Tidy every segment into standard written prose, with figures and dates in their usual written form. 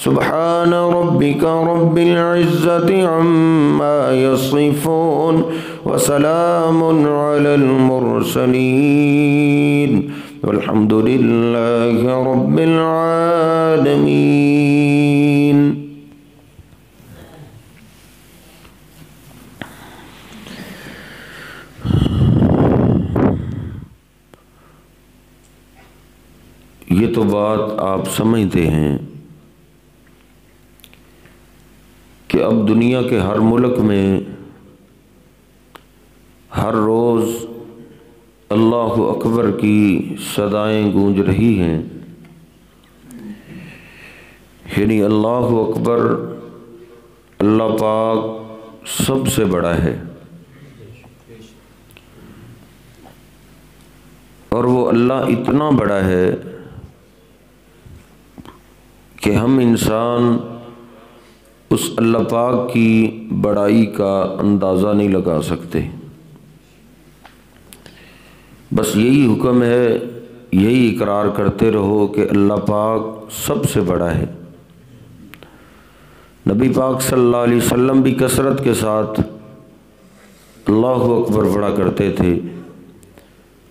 सुब्हान रब्बिका रब्बिल इज़्ज़ति अम्मा यसिफून व सलामुन अलल मुरसलीन वल्हम्दुलिल्लाहि रब्बिल आलमीन। ये तो बात आप समझते हैं कि अब दुनिया के हर मुल्क में हर रोज़ अल्लाहु अकबर की सदाएं गूंज रही हैं। यानी अल्लाहु अकबर, अल्लाह पाक सबसे बड़ा है और वो अल्लाह इतना बड़ा है कि हम इंसान उस अल्लाह पाक की बड़ाई का अंदाज़ा नहीं लगा सकते। बस यही हुक्म है, यही इकरार करते रहो कि अल्लाह पाक सबसे बड़ा है। नबी पाक सल्लल्लाहु अलैहि वसल्लम भी कसरत के साथ अल्लाहु अकबर पढ़ा करते थे।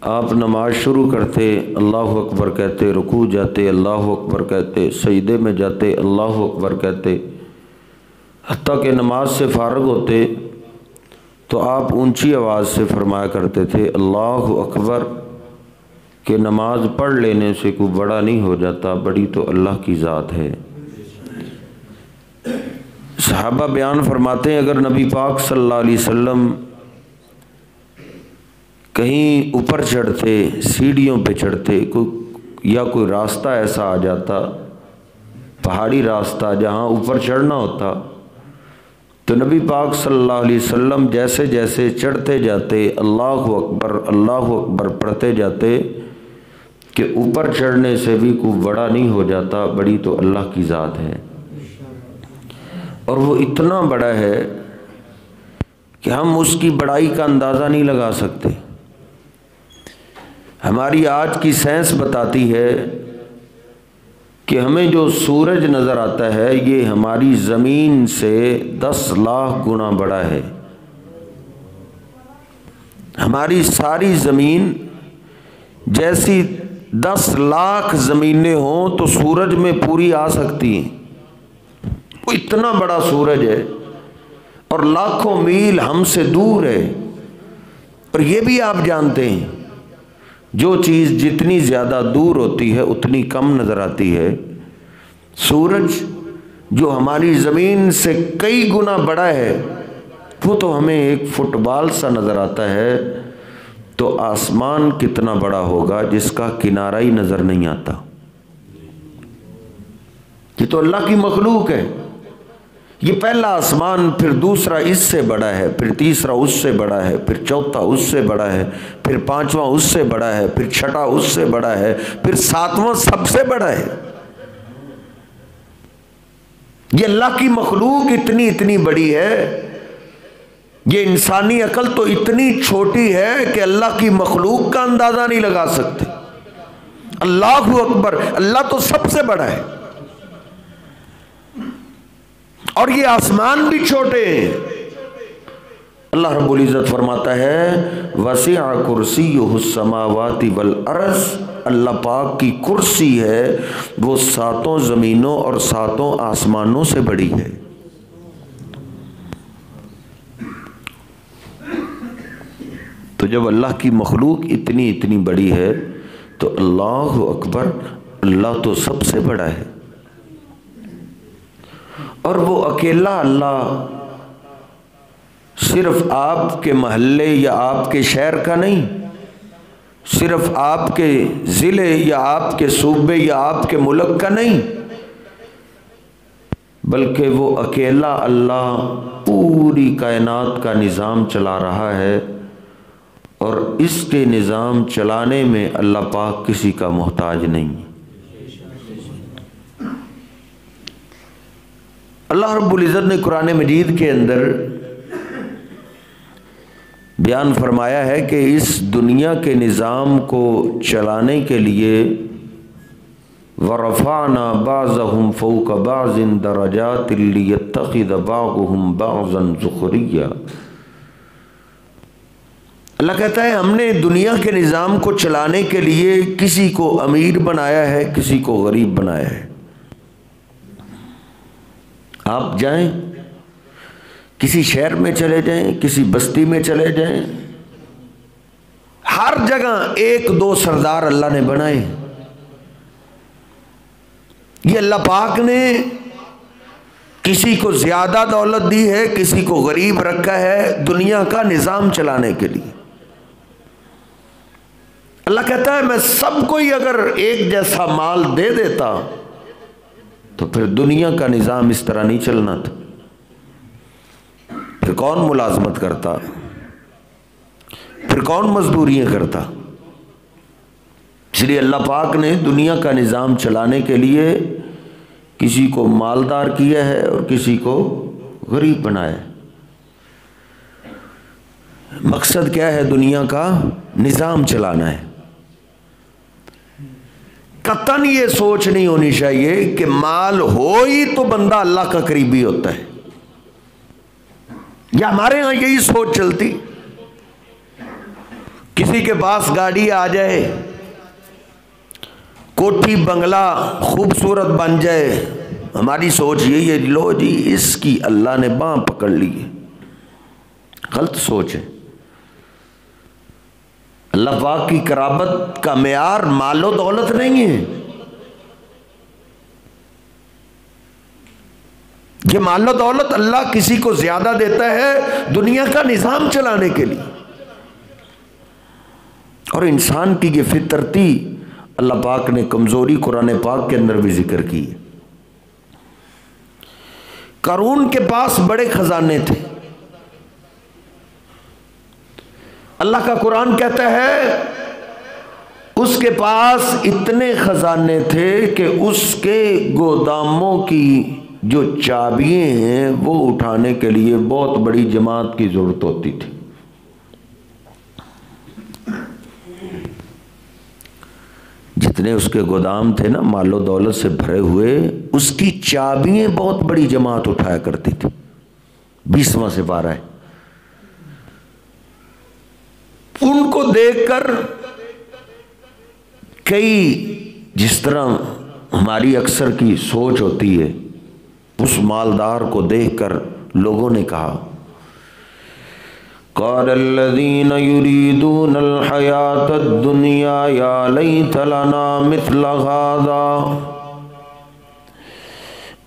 आप नमाज शुरू करते अल्लाहु अकबर कहते, रुकू जाते अल्लाहु अकबर कहते, सजदे में जाते अल्लाहु अकबर कहते, हत्ता कि नमाज से फारग होते तो आप ऊंची आवाज़ से फरमाया करते थे अल्लाहु अकबर, कि नमाज पढ़ लेने से कोई बड़ा नहीं हो जाता, बड़ी तो अल्लाह की ज़ात है। सहाबा बयान फरमाते हैं अगर नबी पाक सल्लल्लाहु अलैहि वसल्लम कहीं ऊपर चढ़ते, सीढ़ियों पे चढ़ते, कोई रास्ता ऐसा आ जाता, पहाड़ी रास्ता जहाँ ऊपर चढ़ना होता, तो नबी पाक सल्लल्लाहु अलैहि वसल्लम जैसे जैसे चढ़ते जाते अल्लाहु अकबर पढ़ते जाते कि ऊपर चढ़ने से भी कोई बड़ा नहीं हो जाता, बड़ी तो अल्लाह की ज़ात है। और वो इतना बड़ा है कि हम उसकी बड़ाई का अंदाज़ा नहीं लगा सकते। हमारी आज की साइंस बताती है कि हमें जो सूरज नज़र आता है ये हमारी ज़मीन से 10 लाख गुना बड़ा है। हमारी सारी ज़मीन जैसी 10 लाख ज़मीनें हों तो सूरज में पूरी आ सकती हैं। वो इतना बड़ा सूरज है और लाखों मील हमसे दूर है। और ये भी आप जानते हैं जो चीज़ जितनी ज़्यादा दूर होती है उतनी कम नज़र आती है। सूरज जो हमारी ज़मीन से कई गुना बड़ा है वो तो हमें एक फुटबॉल सा नज़र आता है, तो आसमान कितना बड़ा होगा जिसका किनारा ही नज़र नहीं आता। ये तो अल्लाह की मखलूक है। ये पहला आसमान, फिर दूसरा इससे बड़ा है, फिर तीसरा उससे बड़ा है, फिर चौथा उससे बड़ा है, फिर पांचवा उससे बड़ा है, फिर छठा उससे बड़ा है, फिर सातवां सबसे बड़ा है। ये अल्लाह की मखलूक इतनी बड़ी है। ये इंसानी अकल तो इतनी छोटी है कि अल्लाह की मखलूक का अंदाजा नहीं लगा सकते। अल्लाहु अकबर, अल्लाह तो सबसे बड़ा है। और ये आसमान भी छोटे हैं। अल्लाह रब्बुल इज़्ज़त फरमाता है वसिअ कुर्सियुहुस समावाति वल अर्ज़, अल्लाह पाक की कुर्सी है वो 7 ज़मीनों और 7 आसमानों से बड़ी है। तो जब अल्लाह की मखलूक इतनी बड़ी है तो अल्लाहु अकबर, अल्लाह तो सबसे बड़ा है। और वो अकेला अल्लाह सिर्फ आपके महल्ले या आपके शहर का नहीं, सिर्फ आपके ज़िले या आपके सूबे या आपके मुल्क का नहीं, बल्कि वो अकेला अल्लाह पूरी कायनात का निज़ाम चला रहा है। और इसके निज़ाम चलाने में अल्लाह पाक किसी का मोहताज नहीं। अल्लाह रब्बुल इज़्ज़त ने कुरान मजीद के अंदर बयान फरमाया है कि इस दुनिया के निज़ाम को चलाने के लिए वरफ़अना बाज़हुम फ़ौक़ बाज़िन दरजातिन लियत्तख़िज़ बाज़ुहुम बाज़न ज़ुख़रिय्या। अल्लाह कहता है हमने दुनिया के निज़ाम को चलाने के लिए किसी को अमीर बनाया है, किसी को गरीब बनाया है। आप जाएं, किसी शहर में चले जाएं, किसी बस्ती में चले जाएं, हर जगह एक दो सरदार अल्लाह ने बनाए। ये अल्लाह पाक ने किसी को ज्यादा दौलत दी है, किसी को गरीब रखा है दुनिया का निजाम चलाने के लिए। अल्लाह कहता है मैं सबको ही अगर एक जैसा माल दे देता तो फिर दुनिया का निजाम इस तरह नहीं चलना था। फिर कौन मुलाजमत करता, फिर कौन मजदूरियां करता। इसलिए अल्लाह पाक ने दुनिया का निज़ाम चलाने के लिए किसी को मालदार किया है और किसी को गरीब बनाया है। मकसद क्या है? दुनिया का निज़ाम चलाना है। कतन ये सोच नहीं होनी चाहिए कि माल हो ही तो बंदा अल्लाह का करीबी होता है, या हमारे यहां यही सोच चलती। किसी के पास गाड़ी आ जाए, कोठी बंगला खूबसूरत बन जाए, हमारी सोच यही है लो जी इसकी अल्लाह ने बांह पकड़ ली है। गलत सोच है। अल्लाह पाक की कराबत का मेयार मालो दौलत नहीं है। ये मालो दौलत अल्लाह किसी को ज्यादा देता है दुनिया का निजाम चलाने के लिए। और इंसान की ये फितरती अल्लाह पाक ने कमजोरी कुरान पाक के अंदर भी जिक्र की है। कारून के पास बड़े खजाने थे। अल्लाह का कुरान कहता है उसके पास इतने खजाने थे कि उसके गोदामों की जो चाबियां हैं वो उठाने के लिए बहुत बड़ी जमात की जरूरत होती थी। जितने उसके गोदाम थे ना मालो दौलत से भरे हुए, उसकी चाबियां बहुत बड़ी जमात उठाया करती थी। 20वां सिपारा है। उनको देखकर कई, जिस तरह हमारी अक्सर की सोच होती है, उस मालदार को देखकर लोगों ने कहा क़ालल्लज़ीन युरीदूनल हयातद दुनिया या लैत लना मिस्ल हाज़ा।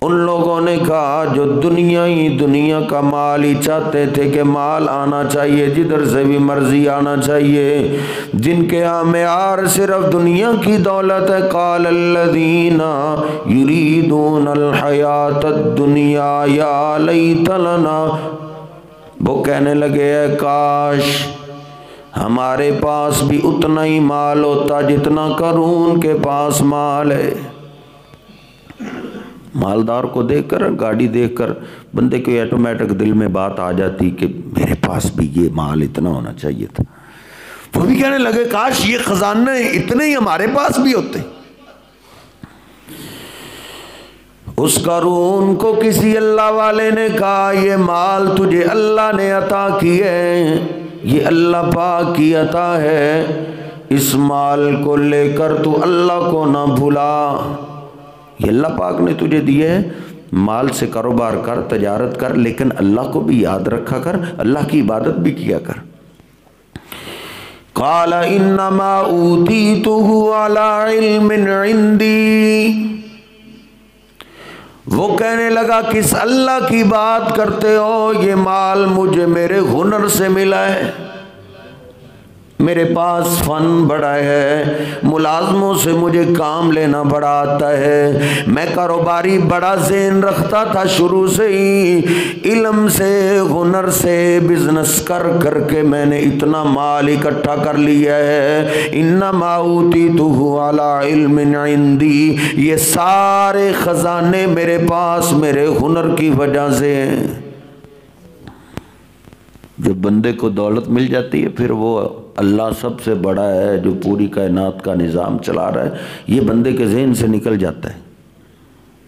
उन लोगों ने कहा जो दुनिया का माल ही चाहते थे कि माल आना चाहिए, जिधर से भी मर्जी आना चाहिए, जिनके यहाँ मेयार सिर्फ दुनिया की दौलत है। क़ालल्लज़ीना युरीदूनल हयातद दुनिया या लैत लना, वो कहने लगे है काश हमारे पास भी उतना ही माल होता जितना कारून के पास माल है। मालदार को देखकर, गाड़ी देखकर बंदे के ऑटोमेटिक दिल में बात आ जाती कि मेरे पास भी ये माल इतना होना चाहिए था। वो भी कहने लगे काश ये खजाने इतने ही हमारे पास भी होते। उस कारून को किसी अल्लाह वाले ने कहा ये माल तुझे अल्लाह ने अता किए, ये अल्लाह पाक की अता है, इस माल को लेकर तू अल्लाह को ना भुला। ये अल्लाह पाक ने तुझे दिए है, माल से कारोबार कर, तजारत कर, लेकिन अल्लाह को भी याद रखा कर, अल्लाह की इबादत भी किया कर। क़ाल इन्नमा ऊतीतुहु अला इल्मिन इंदी। वो कहने लगा किस अल्लाह की बात करते हो, ये माल मुझे मेरे हुनर से मिला है, मेरे पास फन बड़ा है, मुलाजमों से मुझे काम लेना बड़ा आता है, मैं कारोबारी बड़ा ज़हन रखता था शुरू से ही, इल्म से हुनर से बिजनेस कर करके मैंने इतना माल इकट्ठा कर लिया है। इन्नमा ऊतीतुहु अला इल्मिन इंदी, ये सारे खजाने मेरे पास मेरे हुनर की वजह से हैं। जब बंदे को दौलत मिल जाती है फिर वो अल्लाह सबसे बड़ा है जो पूरी कायनात का निज़ाम चला रहा है, ये बंदे के जहन से निकल जाता है,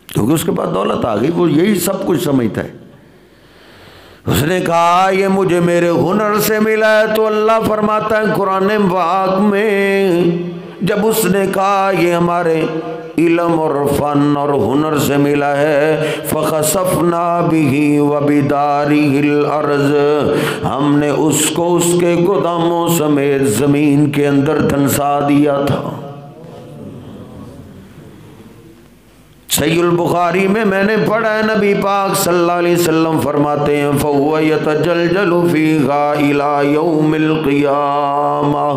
क्योंकि उसके पास दौलत आ गई, वो यही सब कुछ समझता है। उसने कहा ये मुझे मेरे हुनर से मिला है, तो अल्लाह फरमाता है कुरान पाक में, जब उसने कहा ये हमारे इल्म और फन और हुनर से मिला है, फ़ख़सफ़ना बिही व बिदारिहिल अर्ज़, हमने उसको उसके गोदामों समेत ज़मीन के अंदर धंसा दिया था। सहीहुल बुखारी में मैंने पढ़ा है, नबी पाक सल्लल्लाहु अलैहि वसल्लम फरमाते हैं फ़हुव यतजलजलु फ़ीहा इला यौमिल क़ियामा,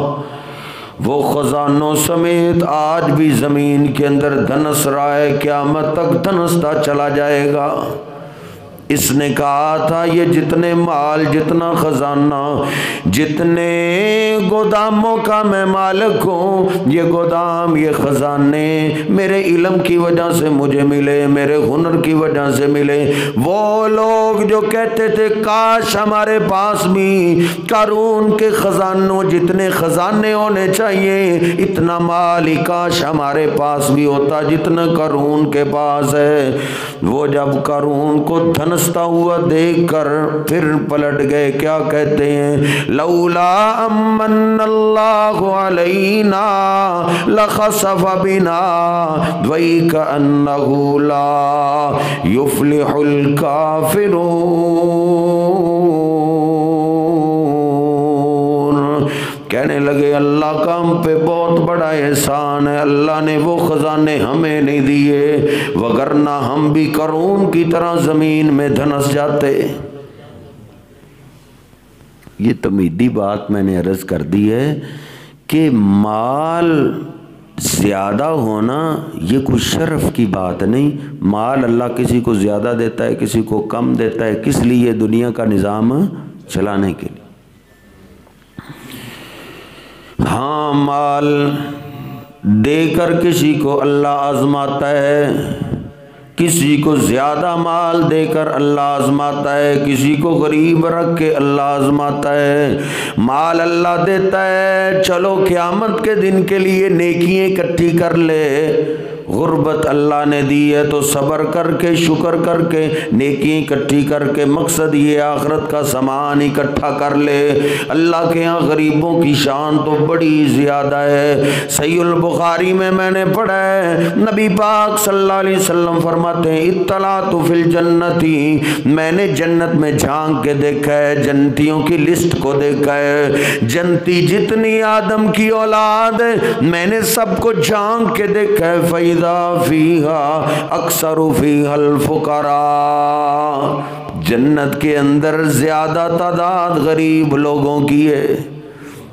वो खजानों समेत आज भी ज़मीन के अंदर धनस रहा है, क़यामत तक धनसता चला जाएगा। इसने कहा था ये जितने माल, जितना खजाना, जितने गोदामों का मैं मालिक हूँ, ये गोदाम, ये खजाने मेरे इल्म की वजह से मुझे मिले, मेरे हुनर की वजह से मिले। वो लोग जो कहते थे काश हमारे पास भी कारून के खजानों जितने खजाने होने चाहिए, इतना माल ही काश हमारे पास भी होता जितना कारून के पास है। वो जब कारून को धनसता हुआ देखकर फिर पलट गए, क्या कहते हैं, लौला अम्मन्नल्लाहु अलैना लखसफ बिना वैकअन्नहु ला युफ्लिहुल काफिरून। कहने लगे अल्लाह का हम पे बहुत बड़ा एहसान है, अल्लाह ने वो खजाने हमें नहीं दिए, वगरना हम भी करून की तरह जमीन में धंस जाते। ये तमीदी बात मैंने अर्ज कर दी है कि माल ज़्यादा होना ये कोई शर्फ की बात नहीं। माल अल्लाह किसी को ज़्यादा देता है, किसी को कम देता है, किस लिए? दुनिया का निज़ाम चलाने के लिए। हाँ, माल देकर किसी को अल्लाह आजमाता है, किसी को ज़्यादा माल देकर अल्लाह आजमाता है, किसी को गरीब रख के अल्लाह आजमाता है। माल अल्लाह देता है, चलो क़यामत के दिन के लिए नेकियां इकट्ठी कर ले, गुर्बत अल्लाह ने दी है तो सब्र करके शुक्र करके नेकी इकट्ठी करके, मकसद ये आखिरत का सामान इकट्ठा कर ले। अल्लाह के यहाँ गरीबों की शान तो बड़ी ज़्यादा है। सहीहुल बुखारी में मैंने पढ़ा है, नबी पाक सल्लल्लाहु अलैहि वसल्लम फरमाते हैं इत्तलातु फिल जन्नती, मैंने जन्नत में झांक के देखा है, जन्नतियों की लिस्ट को देखा है। जन्नती जितनी आदम की औलाद है मैंने सबको झांक के देखा है। फीहा अक्सर फीहल फुकरा, जन्नत के अंदर ज्यादा तादाद गरीब लोगों की है।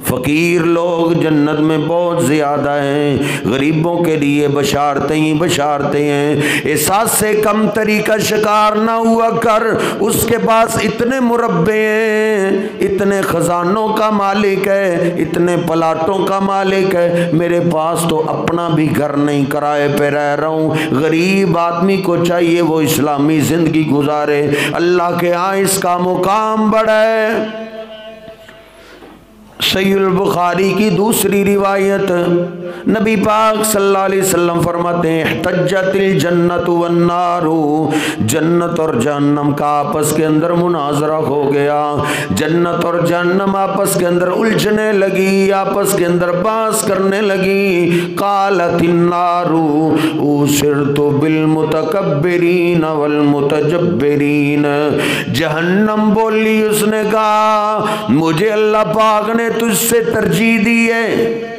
फ़कीर लोग जन्नत में बहुत ज़्यादा हैं, गरीबों के लिए बशारतें ही बशारतें हैं। एहसास से कम तरीका शिकार ना हुआ कर, उसके पास इतने मुरब्बे हैं, इतने ख़जानों का मालिक है, इतने प्लाटों का मालिक है, मेरे पास तो अपना भी घर नहीं, किराए पे रह रहा हूँ। गरीब आदमी को चाहिए वो इस्लामी ज़िंदगी गुजारे, अल्लाह के यहाँ इसका मुकाम बड़ा है। सहीहुल बुखारी की दूसरी रिवायत, नबी पाक सल्लल्लाहु अलैहि वसल्लम फरमाते हैं इहतज्जतिल जन्नतु वन्नारु, जन्नत और जहन्नम का आपस के अंदर मुनाजरा हो गया। जन्नत और जहन्नम आपस के अंदर उलझने लगी, आपस के अंदर बास करने लगी। कालतिन नारु उसिरतु बिल मुतकब्बिरीन वल मुतजब्बिरीन, जहन्नम बोली, उसने कहा मुझे अल्लाह पाक ने तुझसे तरजीह दी है,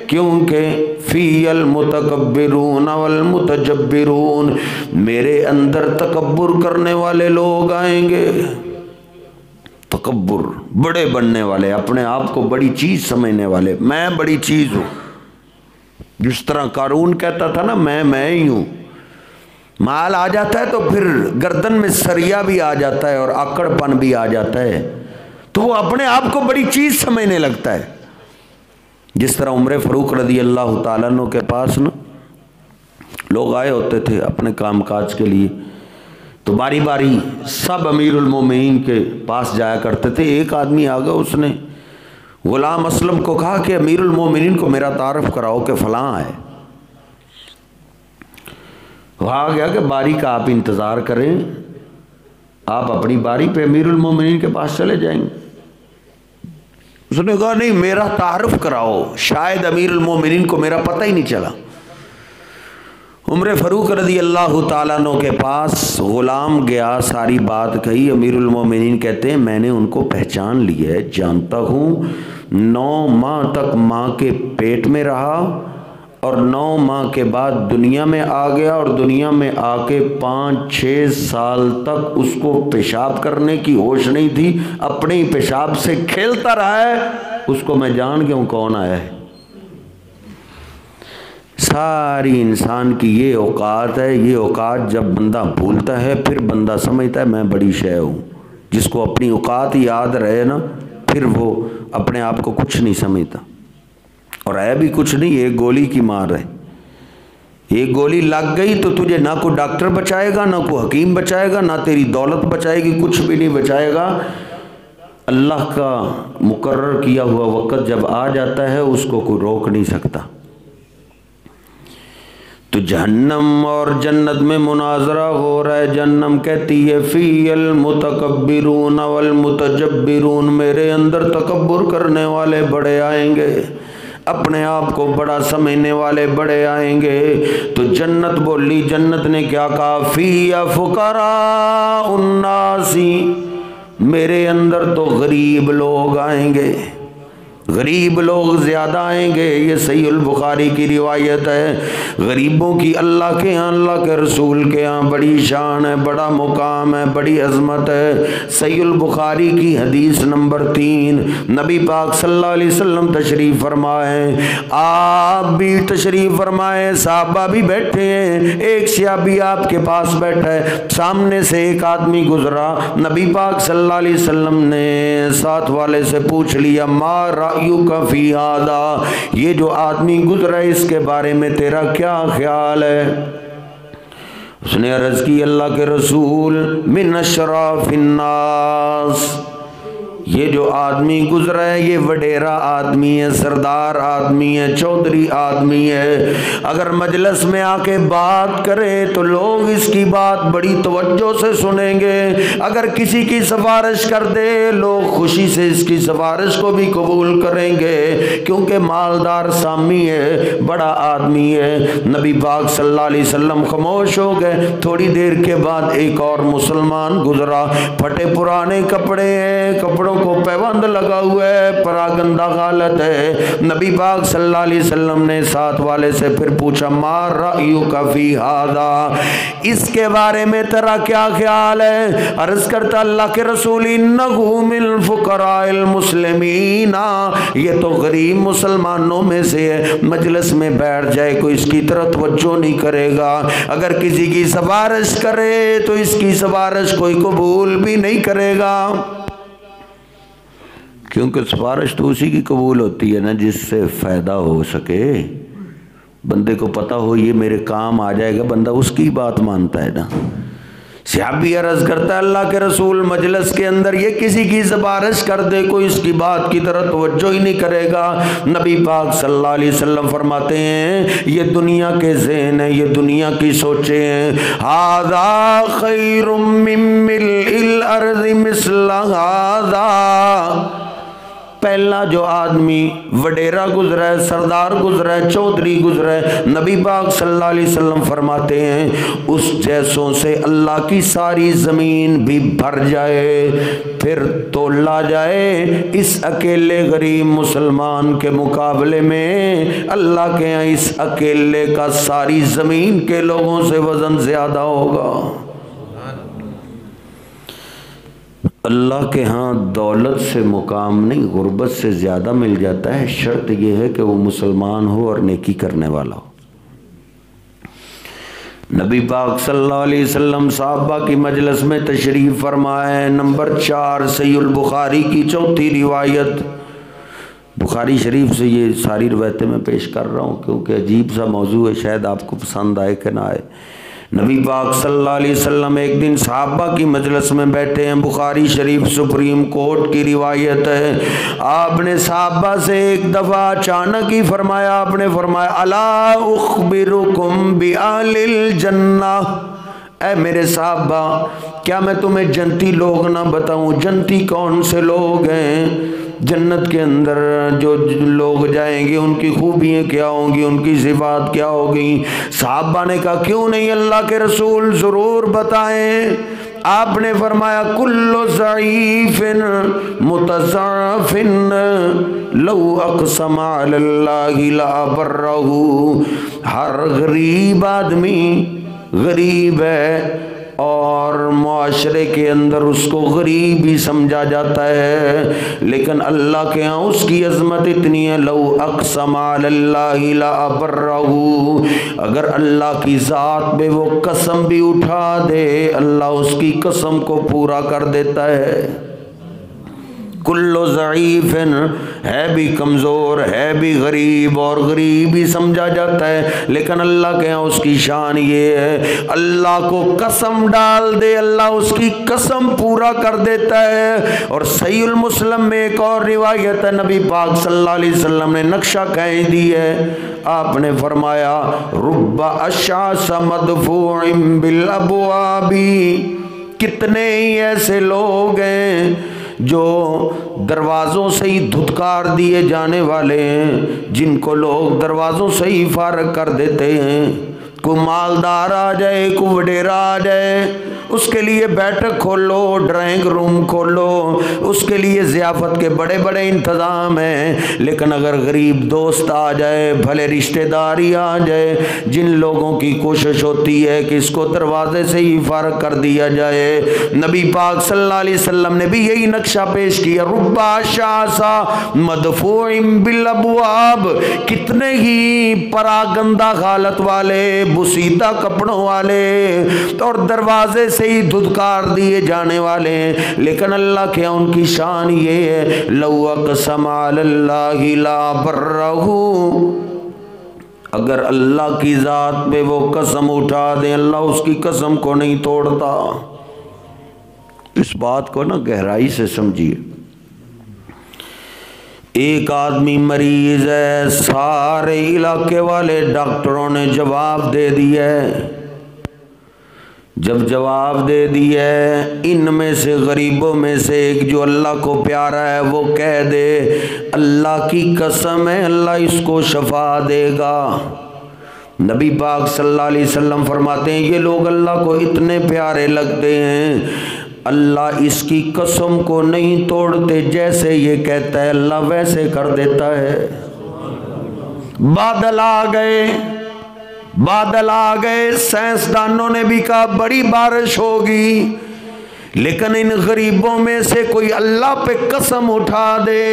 क्योंकि फील मुतकब्बिरून वल मुतजब्बिरून, मेरे अंदर तकब्बुर करने वाले लोग आएंगे। तकब्बुर, बड़े बनने वाले, अपने आप को बड़ी चीज समझने वाले, मैं बड़ी चीज हूं। जिस तरह कारून कहता था ना मैं ही हूं। माल आ जाता है तो फिर गर्दन में सरिया भी आ जाता है और आकड़पन भी आ जाता है, तो वो अपने आप को बड़ी चीज समझने लगता है। जिस तरह उमर फ़ारूक रज़ी अल्लाह ताला अन्हु के पास ना लोग आए होते थे अपने कामकाज के लिए, तो बारी बारी सब अमीरुल मोमिनीन के पास जाया करते थे। एक आदमी आ गया, उसने गुलाम असलम को कहा कि अमीरुल मोमिनीन को मेरा तारफ़ कराओ कि फ़लाँ है। वहाँ गया कि बारी का आप इंतज़ार करें, आप अपनी बारी पे अमीरुल मोमिनीन के पास चले जाएंगे। उसने कहा नहीं, मेरा तारफ़ कराओ, शायद अमीरुल मोमिनीन को मेरा पता ही नहीं चला। उमर फ़ारूक रज़ी अल्लाह ताला अन्हु के पास ग़ुलाम गया, सारी बात कही। अमीरुल मोमिनीन कहते हैं मैंने उनको पहचान लिया है, जानता हूँ। 9 माह तक माँ के पेट में रहा और 9 माह के बाद दुनिया में आ गया, और दुनिया में आके 5-6 साल तक उसको पेशाब करने की होश नहीं थी, अपने ही पेशाब से खेलता रहा है। उसको मैं जान गया हूँ कौन आया है। सारी इंसान की ये औकात है। ये औकात जब बंदा भूलता है फिर बंदा समझता है मैं बड़ी शय हूँ। जिसको अपनी औकात याद रहे ना, फिर वो अपने आप को कुछ नहीं समझता, और है भी कुछ नहीं, एक गोली की मार है। एक गोली लग गई तो तुझे ना कोई डॉक्टर बचाएगा, ना कोई हकीम बचाएगा, ना तेरी दौलत बचाएगी, कुछ भी नहीं बचाएगा। अल्लाह का मुकर्रर किया हुआ वक़्त जब आ जाता है उसको कोई रोक नहीं सकता। तो जहन्नम और जन्नत में मुनाजरा हो रहा है। जहन्नम कहती है फ़ील मुतकब्बिरून वल मुतजब्बिरून, मेरे अंदर तकब्बुर करने वाले बड़े आएंगे, अपने आप को बड़ा समझने वाले बड़े आएंगे। तो जन्नत बोली, जन्नत ने क्या कहा, फ़ीया फ़ुक़रा उन्नासी, मेरे अंदर तो गरीब लोग आएंगे, गरीब लोग ज़्यादा आएंगे। ये सहीहुल बुखारी की रिवायत है। गरीबों की अल्लाह के यहाँ, अल्लाह के रसूल के यहाँ बड़ी शान है, बड़ा मुकाम है, बड़ी अज़मत है। सहीहुल बुखारी की हदीस नंबर 3, नबी पाक सल्लल्लाहु अलैहि वसल्लम तशरीफ़ फरमाए, आप भी तशरीफ़ फरमाए, साहबा भी बैठे हैं। एक सहाबी आपके पास बैठा है, सामने से एक आदमी गुजरा। नबी पाक सल्लल्लाहु अलैहि वसल्लम ने साथ वाले से पूछ लिया, मार फी आदा, ये जो आदमी गुजरा इसके बारे में तेरा क्या ख्याल है। उसने अर्ज़ की, अल्लाह के रसूल, मिन अशराफिन नास, ये जो आदमी गुजरा है ये वडेरा आदमी है, सरदार आदमी है, चौधरी आदमी है। अगर मजलिस में आके बात करे तो लोग इसकी बात बड़ी तवज्जो से सुनेंगे। अगर किसी की सिफारिश कर दे लोग खुशी से इसकी सिफारिश को भी कबूल करेंगे, क्योंकि मालदार सामी है, बड़ा आदमी है। नबी पाक सल्लल्लाहु अलैहि वसल्लम खामोश हो गए। थोड़ी देर के बाद एक और मुसलमान गुजरा, फटे पुराने कपड़े हैं, कपड़ों को पैबंद लगा हुआ है, परागंदा हालत है। नबी पाक सल्लल्लाहु अलैहि वसल्लम ने साथ वाले से फिर पूछा, मार रायुका फी हादा, इसके बारे में तेरा क्या ख्याल है। अर्ज करता, अल्लाह के रसूल, इन्नहु मिन फुकराइल मुस्लिमीना, ये तो गरीब मुसलमानों में से है। मजलिस में बैठ जाए कोई इसकी तरफ तवज्जो नहीं करेगा। अगर किसी की सिफारिश करे तो इसकी सिफारिश कोई कबूल भी नहीं करेगा, क्योंकि सिफारिश तो उसी की कबूल होती है ना जिससे फ़ायदा हो सके। बंदे को पता हो ये मेरे काम आ जाएगा, बंदा उसकी बात मानता है ना। सहाबी अर्ज़ करता है, अल्लाह के रसूल, मजलिस के अंदर ये किसी की सिफारिश कर दे कोई इसकी बात की तरफ तवज्जो ही नहीं करेगा। नबी पाक सल्लल्लाहु अलैहि वसल्लम फरमाते हैं, ये दुनिया के ज़हन है, ये दुनिया की सोचे हैं। हादा खैरुम मिन मिल अर्ज़ि मिस्ला हादा, पहला जो आदमी वडेरा गुजरा है, सरदार गुजरा है, चौधरी गुजरा है, नबी पाक सल्लल्लाहु अलैहि वसल्लम फरमाते हैं उस जैसों से अल्लाह की सारी ज़मीन भी भर जाए, फिर तोला जाए। इस अकेले गरीब मुसलमान के मुकाबले में अल्लाह के यहाँ इस अकेले का सारी ज़मीन के लोगों से वज़न ज़्यादा होगा। अल्लाह के यहाँ दौलत से मुकाम नहीं, गुर्बत से ज़्यादा मिल जाता है। शर्त यह है कि वो मुसलमान हो और नेकी करने वाला हो। नबी पाक सल्लल्लाहु अलैहि वसल्लम साहबा की मजलिस में तशरीफ़ फरमाए। नंबर 4 सहीहुल बुखारी की चौथी रिवायत। बुखारी शरीफ से ये सारी रिवायतें मैं पेश कर रहा हूँ क्योंकि अजीब सा मौजू है, शायद आपको पसंद आए कि ना आए। नबी पाक सल्लल्लाहु अलैहि वसल्लम एक दिन सहाबा की मजलिस में बैठे हैं। बुखारी शरीफ सुप्रीम कोर्ट की रिवायत है। आपने सहाबा से एक दफ़ा अचानक ही फरमाया, आपने फरमाया अला उखबिरुकुम बिअहलिल जन्नह, ऐ मेरे साहबा क्या मैं तुम्हें जन्नती लोग ना बताऊं? जन्नती कौन से लोग हैं? जन्नत के अंदर जो लोग जाएंगे उनकी खूबियाँ क्या होंगी, उनकी सिफात क्या होगी? साहबा ने कहा क्यों नहीं अल्लाह के रसूल, ज़रूर बताएं। आपने फरमाया कुल्लु ज़ईफ़िन मुतज़अफ़िन लौ अक़सम अलल्लाहि ला बर्रहू, हर गरीब आदमी गरीब है और मुआशरे के अंदर उसको गरीब ही समझा जाता है, लेकिन अल्लाह के यहाँ उसकी अज़मत इतनी है। लौ अक़सम अलल्लाहि ला बर्रहू, अगर अल्लाह की ज़ात पे वो कसम भी उठा दे, अल्लाह उसकी कसम को पूरा कर देता है। कुल्लो ज़ईफ़िन, है भी कमज़ोर, है भी गरीब और गरीब ही समझा जाता है, लेकिन अल्लाह के यहाँ उसकी शान ये है अल्लाह को कसम डाल दे, अल्लाह उसकी कसम पूरा कर देता है। और सहीहुल मुस्लिम में एक और रिवायत है, नबी पाक सल्लल्लाहु अलैहि वसल्लम ने नक्शा कह दी है। आपने फरमाया रुब्बा अशास मदफूइम बिल अबवाबी, कितने ही ऐसे लोग हैं जो दरवाज़ों से ही धुतकार दिए जाने वाले हैं, जिनको लोग दरवाज़ों से ही फारग कर देते हैं। को मालदार आ जाए, को वडेरा आ जाए, उसके लिए बैठक खोलो, ड्राइंग रूम खोलो, उसके लिए ज़ियाफ़त के बड़े बड़े इंतज़ाम हैं, लेकिन अगर गरीब दोस्त आ जाए, भले रिश्तेदारी आ जाए, जिन लोगों की कोशिश होती है कि इसको दरवाजे से ही फारग कर दिया जाए, नबी पाक सल्लल्लाहु अलैहि वसल्लम ने भी यही नक्शा पेश किया। रुब्बा शासा मदफूइम बिल अबवाब, कितने ही परागंदा हालत वाले, बुसीदा कपड़ों वाले और दरवाजे से ही धुतकार दिए जाने वाले हैं, लेकिन अल्लाह के उनकी शान ये है लौ अक़सम अलल्लाहि ला बर्रहू, अगर अल्लाह की ज़ात पे वो कसम उठा दे, अल्लाह उसकी कसम को नहीं तोड़ता। इस बात को ना गहराई से समझिए। एक आदमी मरीज है, सारे इलाके वाले डॉक्टरों ने जवाब दे दिया है। जब जवाब दे दिया है, इनमें से गरीबों में से एक जो अल्लाह को प्यारा है वो कह दे अल्लाह की कसम है अल्लाह इसको शफा देगा। नबी पाक सल्लल्लाहु अलैहि वसल्लम फरमाते हैं ये लोग अल्लाह को इतने प्यारे लगते हैं, अल्लाह इसकी कसम को नहीं तोड़ते, जैसे ये कहता है अल्लाह वैसे कर देता है। बादल आ गए, बादल आ गए, साइंसदानों ने भी कहा बड़ी बारिश होगी, लेकिन इन गरीबों में से कोई अल्लाह पे कसम उठा दे,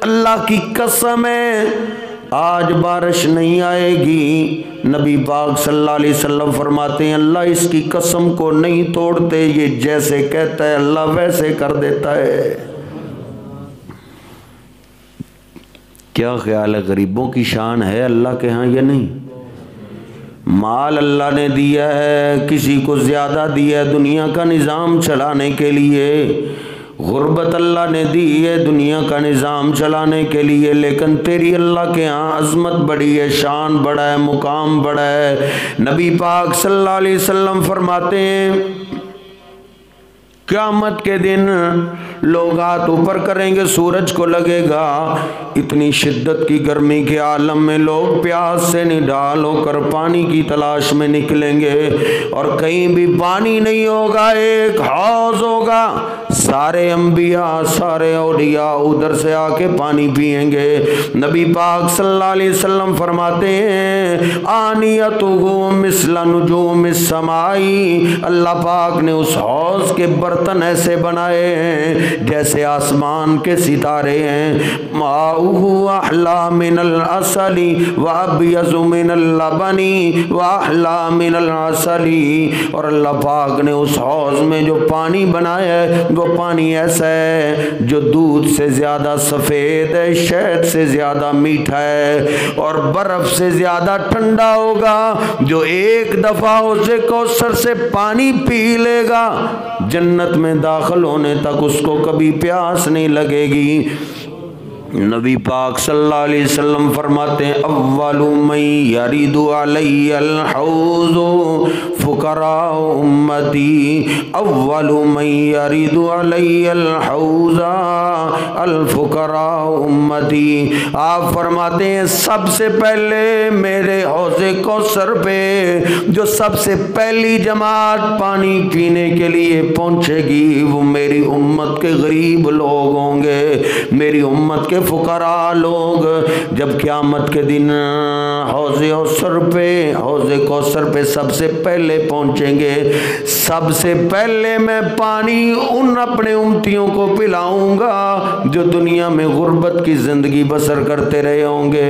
अल्लाह की कसम है आज बारिश नहीं आएगी। नबी पाक सल्लल्लाहु अलैहि वसल्लम फरमाते हैं अल्लाह इसकी कसम को नहीं तोड़ते, ये जैसे कहता है अल्लाह वैसे कर देता है। क्या ख्याल है, गरीबों की शान है अल्लाह के यहाँ या नहीं? माल अल्लाह ने दिया है, किसी को ज़्यादा दिया है दुनिया का निज़ाम चलाने के लिए, गुर्बत अल्लाह ने दी है दुनिया का निज़ाम चलाने के लिए, लेकिन तेरी अल्लाह के यहाँ अज़मत बड़ी है, शान बड़ा है, मुकाम बड़ा है। नबी पाक सल्लल्लाहु अलैहि वसल्लम फरमाते हैं क़यामत के दिन लोग हाथ ऊपर करेंगे, सूरज को लगेगा, इतनी शिद्दत की गर्मी के आलम में लोग प्यास से निढाल होकर पानी की तलाश में निकलेंगे और कहीं भी पानी नहीं होगा, एक हौज़ होगा, सारे अंबिया सारे औलिया उधर से आके पानी पिएंगे। नबी पाक सल्लल्लाहु अलैहि वसल्लम फरमाते हैं आनियतुहु मिस्ल नुजूमिस समाई, अल्लाह पाक ने उस हौज़ के बर्तन ऐसे बनाए हैं जैसे आसमान के सितारे हैं। माउहु अहला मिनल असली व अबयज़ु मिनल लबनी व अहला मिनल असली, और अल्लाह पाक ने उस हौज़ में जो पानी बनाया है वो पानी ऐसा है जो दूध से ज़्यादा सफ़ेद है, शहद से ज़्यादा मीठा है और बर्फ़ से ज़्यादा ठंडा होगा। जो एक दफ़ा हौज़े कौसर से पानी पी लेगा जन्नत में दाखिल होने तक उसको कभी प्यास नहीं लगेगी। नबी पाक सल्लल्लाहु अलैहि वसल्लम फरमाते हैं अव्वलु मन यरिदु अलैयल हौज़ु फुकरा उम्मती, अव्वलु मन यरिदु अलैयल हौज़ा अल फुकरा उम्मती। आप फरमाते हैं सबसे पहले मेरे हौज़े कौसर पे जो सबसे पहली जमात पानी पीने के लिए पहुंचेगी वो मेरी उम्मत के गरीब लोग होंगे, मेरी उम्मत के फुकरा लोग। जब क़यामत के दिन हौज़े कौसर पे सबसे पहले पहुंचेंगे, सबसे पहले मैं पानी उन अपने उम्मतियों को पिलाऊंगा जो दुनिया में गुर्बत की ज़िंदगी बसर करते रहे होंगे।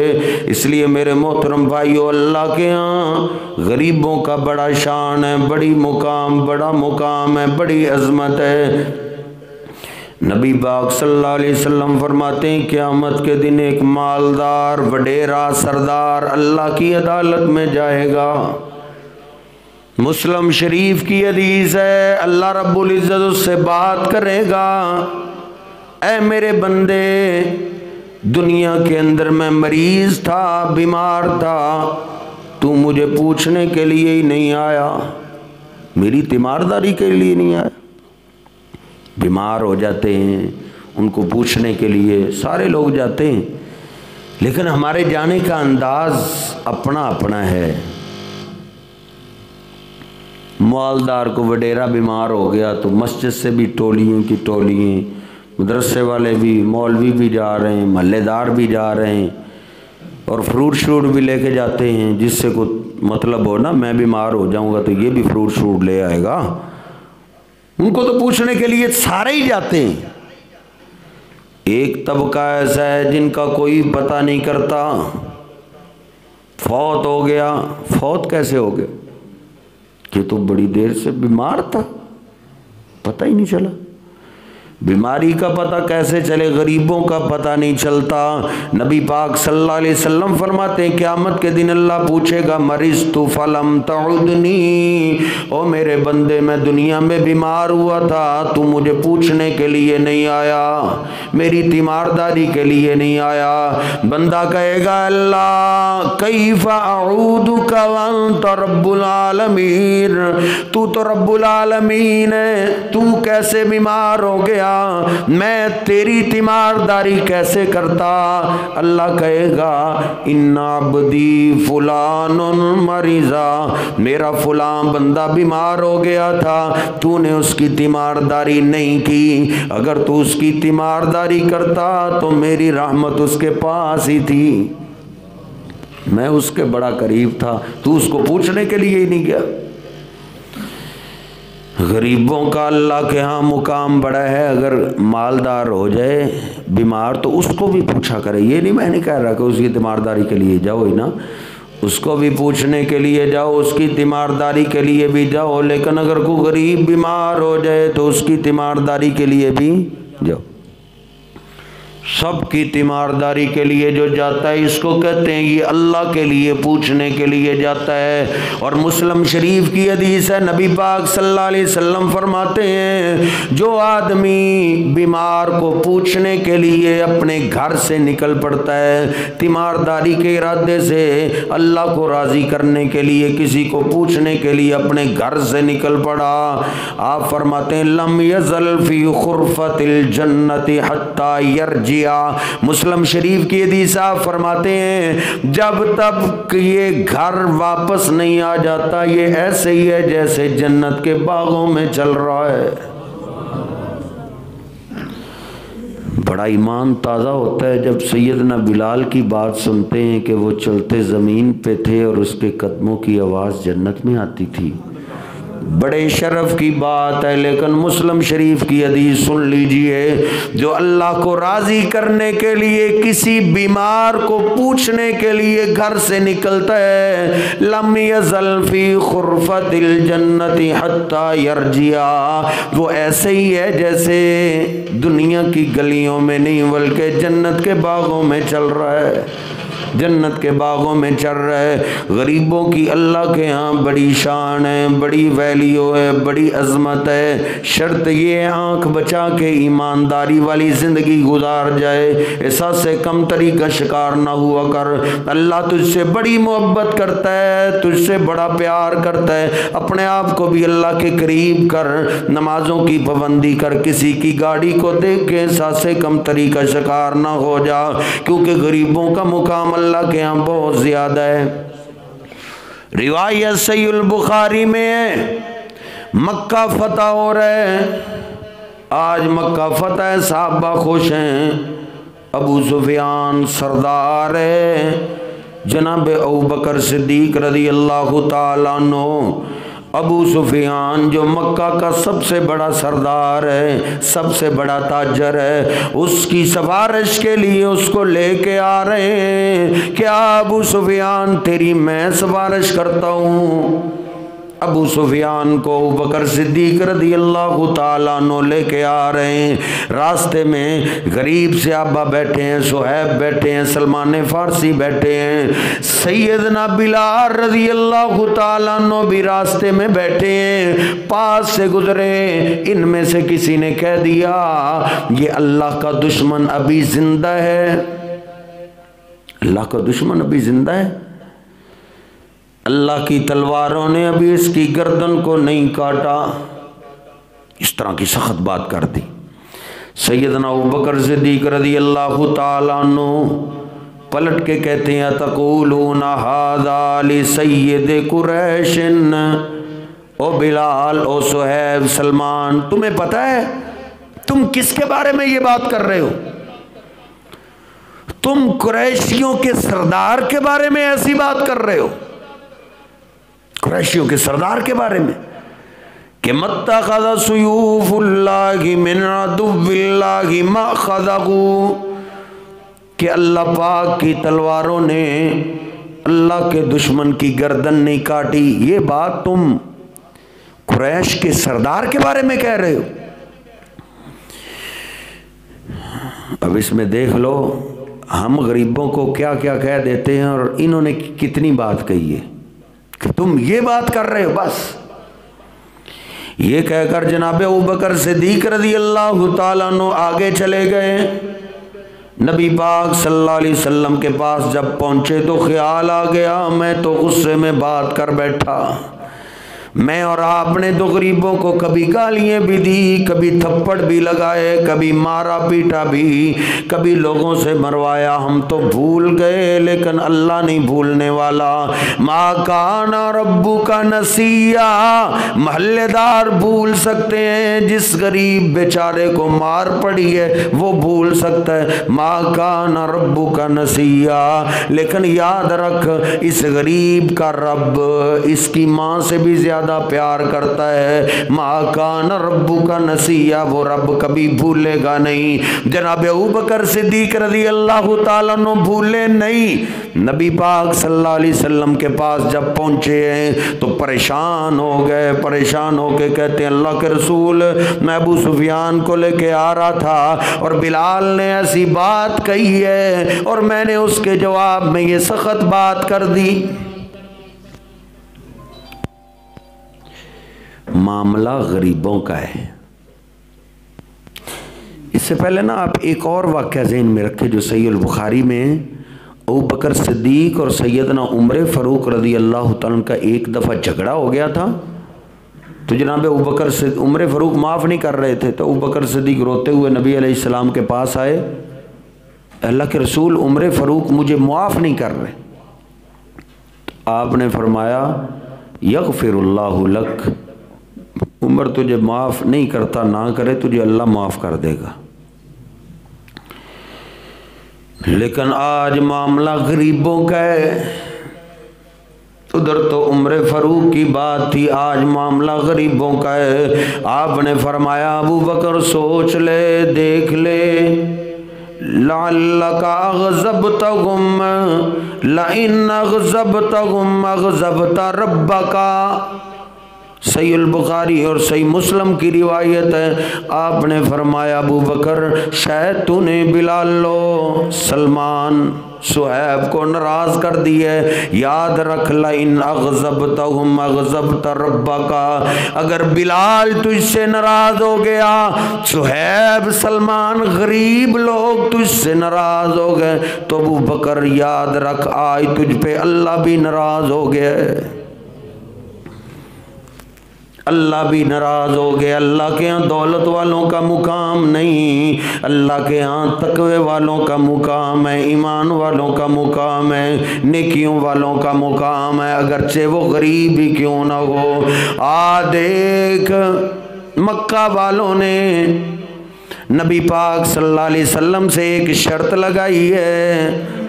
इसलिए मेरे मोहतरम भाइयों, अल्लाह के यहाँ गरीबों का बड़ा शान है, बड़ा मुकाम है, बड़ी अज़मत है। नबी पाक सल्लल्लाहु अलैहि वसल्लम फरमाते हैं क़यामत के दिन एक मालदार वडेरा सरदार अल्लाह की अदालत में जाएगा। मुस्लिम शरीफ की हदीस है, अल्लाह रब्बुल इज़्ज़त उससे बात करेगा, ऐ मेरे बंदे, दुनिया के अंदर मैं मरीज था, बीमार था, तू मुझे पूछने के लिए ही नहीं आया, मेरी तीमारदारी के लिए नहीं आया। बीमार हो जाते हैं उनको पूछने के लिए सारे लोग जाते हैं, लेकिन हमारे जाने का अंदाज अपना अपना है। मालदार को वडेरा बीमार हो गया तो मस्जिद से भी टोलियों की टोलियाँ, मदरसे वाले भी, मौलवी भी जा रहे हैं, महल्लेदार भी जा रहे हैं और फ्रूट श्रूट भी लेके जाते हैं, जिससे कुछ मतलब हो ना, मैं बीमार हो जाऊंगा तो ये भी फ्रूट श्रूट ले आएगा। उनको तो पूछने के लिए सारे ही जाते हैं। एक तबका ऐसा है जिनका कोई पता नहीं करता, फौत हो गया, फौत कैसे हो गया, कि तो बड़ी देर से बीमार था, पता ही नहीं चला। बीमारी का पता कैसे चले, गरीबों का पता नहीं चलता। नबी पाक सल्लल्लाहु अलैहि वसल्लम फरमाते हैं क़यामत के दिन अल्लाह पूछेगा मरिज़तु फलम तउदनी, ओ मेरे बंदे मैं दुनिया में बीमार हुआ था, तू मुझे पूछने के लिए नहीं आया, मेरी तीमारदारी के लिए नहीं आया। बंदा कहेगा अल्लाह कैफ़ अऊदुका व अंत रब्बुल आलमीन, तू तो रब्बुल आलमीन है, तू कैसे बीमार हो गया, मैं तेरी तीमारदारी कैसे करता। अल्लाह कहेगा इन्ना अब्दी फुलानुन मरीज़ा, मेरा फुलां बंदा बीमार हो गया था, तूने उसकी तीमारदारी नहीं की। अगर तू उसकी तीमारदारी करता तो मेरी रहमत उसके पास ही थी, मैं उसके बड़ा करीब था, तू उसको पूछने के लिए ही नहीं गया। गरीबों का अल्लाह के यहाँ मुकाम बड़ा है। अगर मालदार हो जाए बीमार तो उसको भी पूछा करे, ये नहीं, मैं नहीं कह रहा कि उसकी तीमारदारी के लिए जाओ ही ना, उसको भी पूछने के लिए जाओ, उसकी तीमारदारी के लिए भी जाओ, लेकिन अगर कोई गरीब बीमार हो जाए तो उसकी तीमारदारी के लिए भी जाओ। सबकी तीमारदारी के लिए जो जाता है इसको कहते हैं ये अल्लाह के लिए पूछने के लिए जाता है। और मुस्लिम शरीफ की हदीस है, नबी पाक सल्लल्लाहु अलैहि वसल्लम फरमाते हैं जो आदमी बीमार को पूछने के लिए अपने घर से निकल पड़ता है, तीमारदारी के इरादे से अल्लाह को राज़ी करने के लिए किसी को पूछने के लिए अपने घर से निकल पड़ा, आप फरमाते हैं लम यज़ल फी खुरफतिल जन्नति हत्ता यरजी। मुस्लिम शरीफ की हदीस आप फरमाते हैं जब तक ये घर वापस नहीं आ जाता ये ऐसे ही है जैसे जन्नत के बागों में चल रहा है। बड़ा ईमान ताज़ा होता है जब सैयदना बिलाल की बात सुनते हैं कि वो चलते ज़मीन पे थे और उसके कदमों की आवाज़ जन्नत में आती थी। बड़े शर्फ की बात है, लेकिन मुस्लिम शरीफ की हदीस सुन लीजिए। जो अल्लाह को राज़ी करने के लिए किसी बीमार को पूछने के लिए घर से निकलता है, लम यज़ल फी खुरफतिल जन्नति हत्ता यरजिया, वो ऐसे ही है जैसे दुनिया की गलियों में नहीं बल्कि जन्नत के बागों में चल रहा है, जन्नत के बागों में चल रहा है। गरीबों की अल्लाह के यहाँ बड़ी शान है, बड़ी वैल्यू है, बड़ी अजमत है। शर्त ये आँख बचा के ईमानदारी वाली ज़िंदगी गुजार जाए, ऐसा से कम तरी का शिकार ना हुआ कर। अल्लाह तुझसे बड़ी मोहब्बत करता है, तुझसे बड़ा प्यार करता है। अपने आप को भी अल्लाह के करीब कर, नमाजों की पाबंदी कर, किसी की गाड़ी को देख के ऐसा से कम तरी का शिकार ना हो जा, क्योंकि गरीबों का मुकाम अल्लाह के यहाँ बहुत ज्यादा है। रिवायत सहीह बुखारी में है, मक्का फतह हो रहा है, आज मक्का फतह है, साहबा खुश हैं। अबू सुफियान सरदार है, जनाब अबू बकर सिद्दीक रज़ी अल्लाह तआला अन्हु। अबू सुफियान जो मक्का का सबसे बड़ा सरदार है, सबसे बड़ा ताजर है, उसकी सिफारिश के लिए उसको लेके आ रहे हैं। क्या अबू सुफियान तेरी मैं सिफारिश करता हूँ। अबू सुफियान को अबू बकर सिद्दीक रज़ी अल्लाह तआला अन्हु लेके आ रहे हैं। रास्ते में गरीब सहाबा बैठे हैं, सुहैब बैठे हैं, सलमान फारसी बैठे हैं, सैयदना बिलाल रज़ी अल्लाह तआला अन्हु भी रास्ते में बैठे हैं। पास से गुजरे, इनमें से किसी ने कह दिया ये अल्लाह का दुश्मन अभी जिंदा है। अल्लाह का दुश्मन अभी जिंदा है, अल्लाह की तलवारों ने अभी इसकी गर्दन को नहीं काटा। इस तरह की सख्त बात कर दी। सैयदना अबू बकर सिद्दीक रज़ी अल्लाह तआला अन्हु पलट के कहते हैं तक़ूलूना हाज़ा लि सय्यद कुरैशिन। ओ बिलाल, ओ सुहैब, सलमान, तुम्हें पता है तुम किसके बारे में ये बात कर रहे हो? तुम कुरैशियों के सरदार के बारे में ऐसी बात कर रहे हो, कुरैशियों के सरदार के बारे में कि मत्तख़ज़ सुयूफ़ुल्लाहि मिन अदुव्विल्लाहि मअख़ज़हु, कि अल्लाह पाक की तलवारों ने अल्लाह के दुश्मन की गर्दन नहीं काटी। ये बात तुम कुरैश के सरदार के बारे में कह रहे हो। अब इसमें देख लो हम गरीबों को क्या क्या कह देते हैं और इन्होंने कितनी बात कही है कि तुम ये बात कर रहे हो। बस ये कहकर जनाब अबू बकर सिद्दीक रज़ी अल्लाह तआला अन्हु आगे चले गए। नबी पाक सल्लल्लाहु अलैहि वसल्लम के पास जब पहुंचे तो ख्याल आ गया, मैं तो गुस्से में बात कर बैठा। मैं और आपने तो गरीबों को कभी गालियाँ भी दी, कभी थप्पड़ भी लगाए, कभी मारा पीटा भी, कभी लोगों से मरवाया। हम तो भूल गए, लेकिन अल्लाह नहीं भूलने वाला। मा काना रब्बुका नसिया, महल्लेदार भूल सकते हैं, जिस गरीब बेचारे को मार पड़ी है वो भूल सकता है। मा काना रब्बुका नसिया, लेकिन याद रख इस गरीब का रब इसकी माँ से भी ज्यादा प्यार करता है। मा कान रब्बुका नसिया, वो रब कभी भूलेगा नहीं। जनाब अबू बकर सिद्दीक रज़ी अल्लाह तआला अन्हु भूले नहीं। नबी पाक सल्लल्लाहु अलैहि वसल्लम के पास जब पहुंचे हैं तो परेशान हो गए। परेशान होके कहते हैं अल्लाह के रसूल, मैं अबू सुफियान को लेके आ रहा था और बिलाल ने ऐसी बात कही है और मैंने उसके जवाब में ये सख्त बात कर दी। मामला गरीबों का है। इससे पहले ना आप एक और वाक़या ज़हन में रखें जो सहीह बुखारी में अबू बकर सिद्दीक और सैयदना उमर फ़ारूक रज़ी अल्लाह तआला का एक दफ़ा झगड़ा हो गया था। तो जनाब अबू बकर से उमर फ़ारूक माफ़ नहीं कर रहे थे, तो अबू बकर सिद्दीक रोते हुए नबी अलैहिस्सलाम के पास आए, अल्लाह के रसूल उमर फ़ारूक मुझे माफ़ नहीं कर रहे। तो आपने फरमाया यग़फ़िरुल्लाहु लक, उमर तुझे माफ़ नहीं करता, ना करे, तुझे अल्लाह माफ़ कर देगा। लेकिन आज मामला गरीबों का है। उधर तो उम्र फारूक की बात थी, आज मामला गरीबों का है। आपने फरमाया अबू बकर सोच ले, देख ले, लअल्लका अग़ज़बतहुम लइन अग़ज़बतहुम अग़ज़बत रब्बका। सही बुखारी और सही मुस्लिम की रिवायत है। आपने फरमाया अबू बकर शायद तूने बिलाल लो सलमान सुहैब को नाराज कर दिए, याद रख इन अग़ज़बतहुम अग़ज़बत रब्बका। अगर बिलाल तुझसे नाराज हो गया, सुहैब सलमान गरीब लोग तुझसे नाराज हो गए, तो अबू बकर याद रख आज तुझ पे अल्लाह भी नाराज हो गया है, अल्लाह भी नाराज हो गया। अल्लाह के यहाँ दौलत वालों का मुकाम नहीं, अल्लाह के यहाँ तकवे वालों का मुकाम है, ईमान वालों का मुकाम है, नेकियों वालों का मुकाम है, अगरचे वो गरीब ही क्यों ना हो। देख मक्का वालों ने नबी पाक सल्लल्लाहु अलैहि वसल्लम से एक शर्त लगाई है,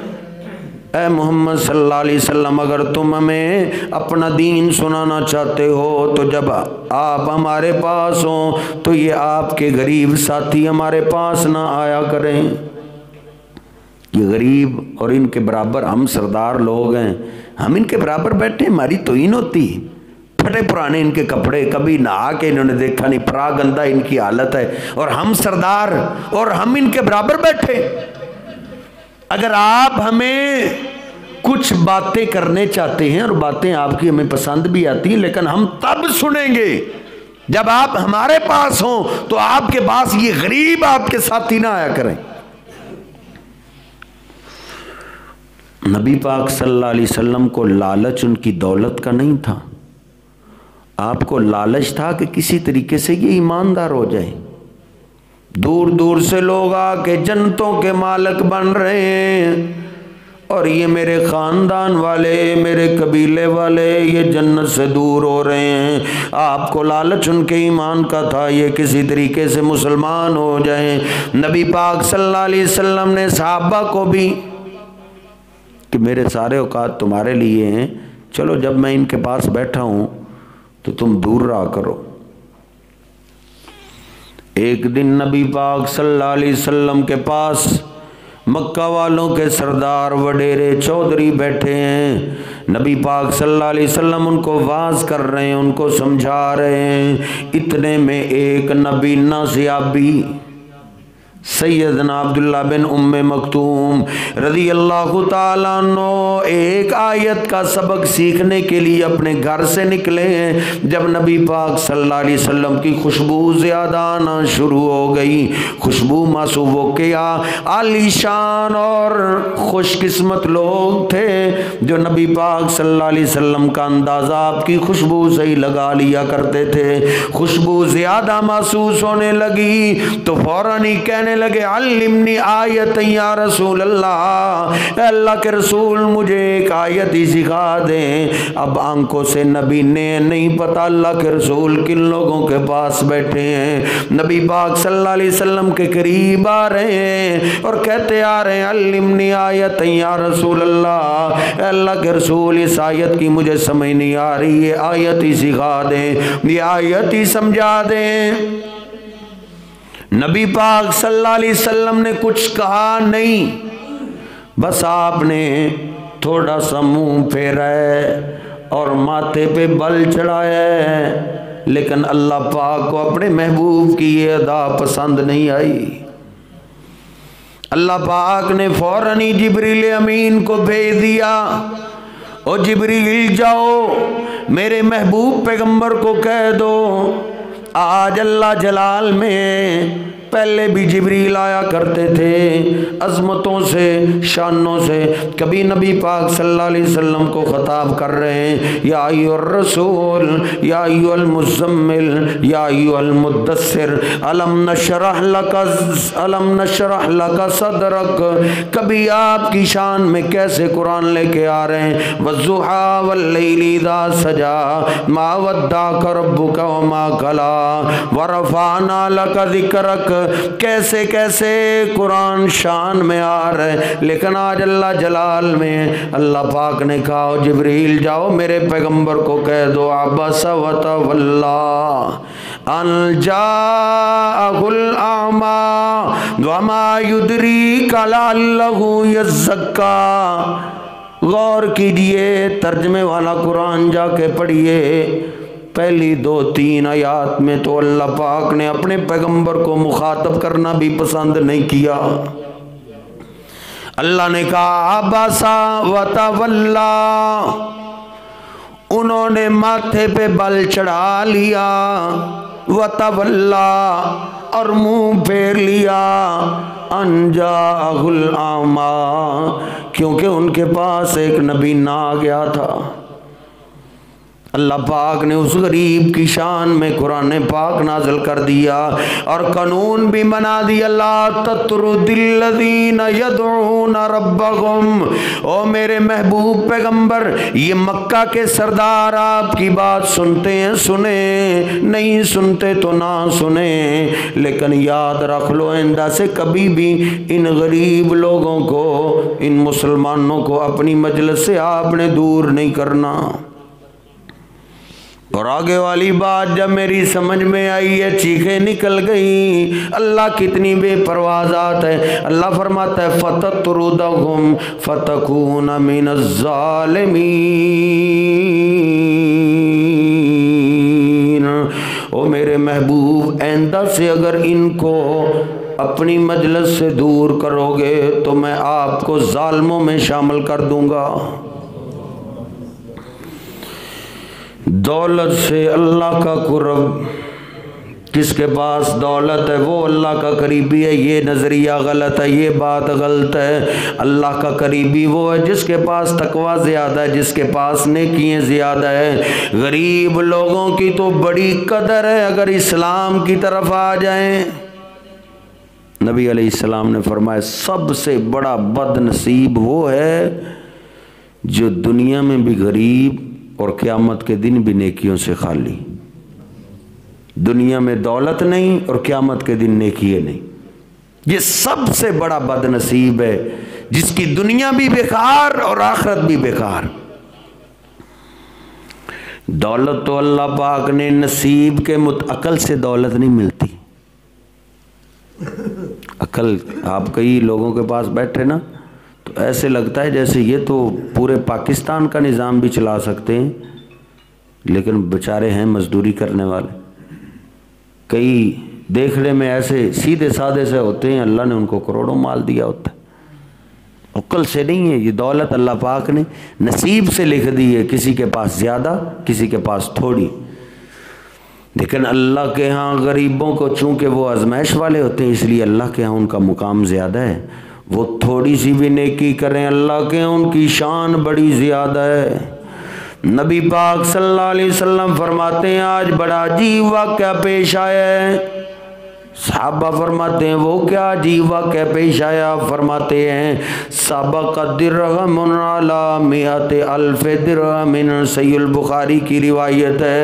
ऐ मोहम्मद सल्लल्लाहु अलैहि वसल्लम अगर तुम हमें अपना दीन सुनाना चाहते हो तो जब आप हमारे पास हो तो ये आपके गरीब साथी हमारे पास ना आया करें। ये गरीब और इनके बराबर हम सरदार लोग हैं, हम इनके बराबर बैठे, हमारी तौहीन होती। फटे पुराने इनके कपड़े, कभी नहा के इन्होंने देखा नहीं, परा गंदा इनकी हालत है, और हम सरदार और हम इनके बराबर बैठे। अगर आप हमें कुछ बातें करने चाहते हैं और बातें आपकी हमें पसंद भी आती हैं, लेकिन हम तब सुनेंगे जब आप हमारे पास हो, तो आपके पास ये गरीब आपके साथी ना आया करें। नबी पाक सल्लल्लाहु अलैहि वसल्लम को लालच उनकी दौलत का नहीं था, आपको लालच था कि किसी तरीके से ये ईमानदार हो जाए। दूर दूर से लोग आके जन्नतों के मालिक बन रहे हैं और ये मेरे ख़ानदान वाले, मेरे कबीले वाले ये जन्नत से दूर हो रहे हैं। आपको लालच उनके ईमान का था, ये किसी तरीके से मुसलमान हो जाएं। नबी पाक सल्लल्लाहु अलैहि वसल्लम ने सहाबा को भी कि मेरे सारे औकात तुम्हारे लिए हैं, चलो जब मैं इनके पास बैठा हूँ तो तुम दूर रहा करो। एक दिन नबी पाक सल्लल्लाहु अलैहि वसल्लम के पास मक्का वालों के सरदार वडेरे चौधरी बैठे हैं। नबी पाक सल्लल्लाहु अलैहि वसल्लम उनको वाज कर रहे हैं, उनको समझा रहे हैं। इतने में एक नबीना सहाबी सैयदना अब्दुल्ला बिन उम्मे मक्तूम रज़ी अल्लाहु ताला अन्हु एक आयत का सबक सीखने के लिए अपने घर से निकले हैं। जब नबी पाक सल्लल्लाहु अलैहि वसल्लम की खुशबू ज़्यादा आना शुरू हो गई, खुशबू मासूम वो क्या आलीशान और खुशकिस्मत लोग थे जो नबी पाक सल्लल्लाहु अलैहि वसल्लम का अंदाज़ा आपकी खुशबू से ही लगा लिया करते थे। खुशबू ज़्यादा महसूस होने लगी तो फौरन ही कहने लगे अल्लिमनी आयत या रसूल अल्लाह, अल्लाह के रसूल मुझे एक आयत ही सिखा दें। अब आंखों से नबी ने नहीं पता अल्लाह के रसूल किन लोगों के पास बैठे हैं। नबी पाक सल्लल्लाहु अलैहि वसल्लम के करीब आ रहे हैं और कहते आ रहे हैं अल्लिमनी आयत या रसूल अल्लाह, अल्लाह के रसूल इस आयत की मुझे समझ नहीं आ रही, ये आयत ही सिखा दें, ये आयत ही समझा दें। नबी पाक सल्लल्लाहु अलैहि वसल्लम ने कुछ कहा नहीं, बस आपने थोड़ा सा मुंह फेरा है और माथे पे बल चढ़ाया है, लेकिन अल्लाह पाक को अपने महबूब की ये अदा पसंद नहीं आई। अल्लाह पाक ने फौरन ही जिब्रील अमीन को भेज दिया, ओ जिब्रील जाओ मेरे महबूब पैगंबर को कह दो आज अल्लाह जलाल में पहले भी जिब्रील आया करते थे अज़मतों से शानों से, कभी नबी पाक सल्लल्लाहु अलैहि वसल्लम को खिताब कर रहे हैं या अय्युहर रसूल या अय्युहल मुज़म्मिल या अय्युहल मुद्दस्सिर अलम नशरह लका सदरक। कभी आपकी शान में कैसे कुरान लेके आ रहे हैं वज़ुहा वल्लैलि इज़ा सजा मा वद्दाका रब्बुका वमा कला वरफ़अना लका ज़िक्रक। कैसे कैसे कुरान शान में आ रहे, लेकिन आज अल्लाह जलाल में अल्लाह पाक ने कहा जिब्रील जाओ मेरे पैगंबर को कह दो अबसा व तवल्ला अन जाअहुल अमा वमा युद्रीका लअल्लहु यज़क्का। गौर कीजिए, तर्जमे वाला कुरान जाके पढ़िए। पहली 2-3 आयात में तो अल्लाह पाक ने अपने पैगंबर को मुखातब करना भी पसंद नहीं किया। अल्लाह ने कहा अबसा व तवल्ला, उन्होंने माथे पे बल चढ़ा लिया, व तवल्ला और मुंह फेर लिया, अनजाहुल आमा, क्योंकि उनके पास एक नबी ना आ गया था। अल्लाह पाक ने उस गरीब की शान में कुरान पाक नाज़िल कर दिया और कानून भी बना दिया, ला तत्रुदिल्लज़ीना यदऊना रब्बहुम। ओ मेरे महबूब पैगंबर, ये मक्का के सरदार आपकी बात सुनते हैं सुने, नहीं सुनते तो ना सुने, लेकिन याद रख लो आइंदा से कभी भी इन गरीब लोगों को, इन मुसलमानों को अपनी मजलिस से आपने दूर नहीं करना। और आगे वाली बात जब मेरी समझ में आई है चीखें निकल गई। अल्लाह कितनी बेपरवाह ज़ात है। अल्लाह फरमाता है फततरुदहुम फतकून मिनज़्ज़ालिमीन। ओ मेरे महबूब, आइंदा से अगर इनको अपनी मजलिस से दूर करोगे तो मैं आपको ज़ालिमों में शामिल कर दूंगा। दौलत से अल्लाह का कुर्ब, किसके पास दौलत है वो अल्लाह का करीबी है, ये नज़रिया गलत है, ये बात गलत है। अल्लाह का करीबी वो है जिसके पास तकवा ज़्यादा है, जिसके पास नेकियां ज़्यादा है। गरीब लोगों की तो बड़ी कदर है अगर इस्लाम की तरफ आ जाएं। नबी अलैहिस्सलाम ने फरमाया सबसे बड़ा बदनसीब वो है जो दुनिया में भी गरीब और क़यामत के दिन भी नेकियों से खाली। दुनिया में दौलत नहीं और क़यामत के दिन नेकियां नहीं। ये सबसे बड़ा बदनसीब है जिसकी दुनिया भी बेकार और आखिरत भी बेकार। दौलत तो अल्लाह पाक ने नसीब के अकल से दौलत नहीं मिलती। अकल, आप कई लोगों के पास बैठे ना तो ऐसे लगता है जैसे ये तो पूरे पाकिस्तान का निज़ाम भी चला सकते हैं, लेकिन बेचारे हैं मजदूरी करने वाले। कई देखने में ऐसे सीधे साधे से होते हैं, अल्लाह ने उनको करोड़ों माल दिया होता है। अक्ल से नहीं है, ये दौलत अल्लाह पाक ने नसीब से लिख दी है, किसी के पास ज़्यादा किसी के पास थोड़ी। लेकिन अल्लाह के यहाँ गरीबों को चूँकि वो आजमाइश वाले होते हैं इसलिए अल्लाह के यहाँ उनका मुकाम ज़्यादा है। वो थोड़ी सी भी नेकी करें अल्लाह के यहाँ उनकी शान बड़ी ज़्यादा है। नबी पाक सल्लल्लाहु अलैहि वसल्लम फरमाते हैं आज बड़ा अजीब वाक़या पेश आया है। सहाबा फरमाते हैं वो क्या अजीब वाक़या पेश आया? फरमाते हैं सबक़ दिरहमुन अला मिअति अल्फ़ दिरहमिन, सहीह बुखारी की रिवायत है।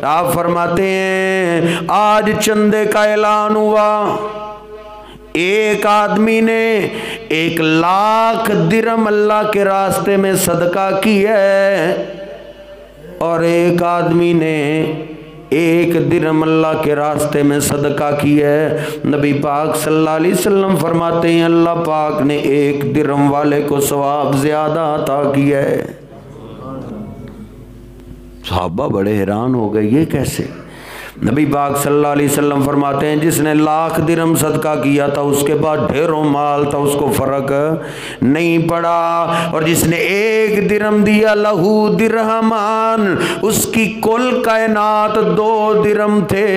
आप फरमाते हैं आज चंदे का ऐलान हुआ, एक आदमी ने 1,00,000 दिरहम अल्लाह के रास्ते में सदका की है और एक आदमी ने 1 दिरहम अल्लाह के रास्ते में सदका की है। नबी पाक सल्लल्लाहु अलैहि वसल्लम फरमाते हैं अल्लाह पाक ने 1 दिरहम वाले को सवाब ज्यादा अता किया है। सहाबा बड़े हैरान हो गए, ये कैसे? नबी पाक सल्लल्लाहु अलैहि वसल्लम फरमाते हैं जिसने 1,00,000 दिरहम सदका किया था उसके बाद ढेरों माल था, उसको फर्क नहीं पड़ा। और जिसने 1 दिरहम दिया लहू दिरहमान, उसकी कुल कायनात 2 दिरहम थे,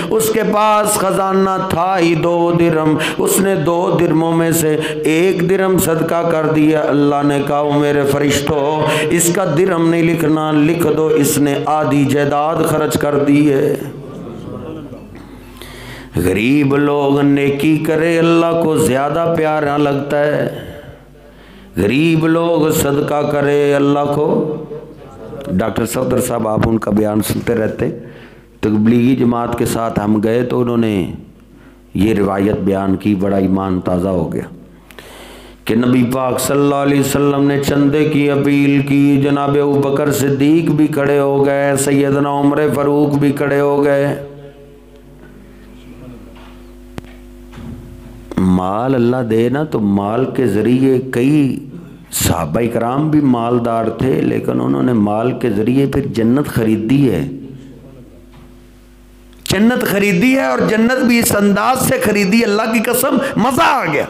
उसके पास खजाना था ही 2 दिरहम, उसने 2 दिरहमों में से 1 दिरहम सदका कर दिया। अल्लाह ने कहा मेरे फरिश्तों इसका दिरहम नहीं लिखना, लिख दो इसने आधी जायदाद खर्च कर दी है। गरीब लोग नेकी करे अल्लाह को ज़्यादा प्यारा लगता है, गरीब लोग सदका करे अल्लाह को। डॉक्टर सफदर साहब आप उनका बयान सुनते रहते, तबलीगी जमात के साथ हम गए तो उन्होंने ये रिवायत बयान की, बड़ा ईमान ताज़ा हो गया कि नबी पाक सल्लल्लाहु अलैहि वसल्लम ने चंदे की अपील की। जनाब अबू बकर सिद्दीक भी खड़े हो गए, सैयदना उमर फारूक भी खड़े हो गए। माल अल्लाह दे ना, तो माल के ज़रिए कई सहाबा इकराम भी मालदार थे, लेकिन उन्होंने माल के ज़रिए फिर जन्नत खरीदी है। जन्नत खरीदी है, और जन्नत भी इस अंदाज से खरीदी, अल्लाह की कसम मज़ा आ गया।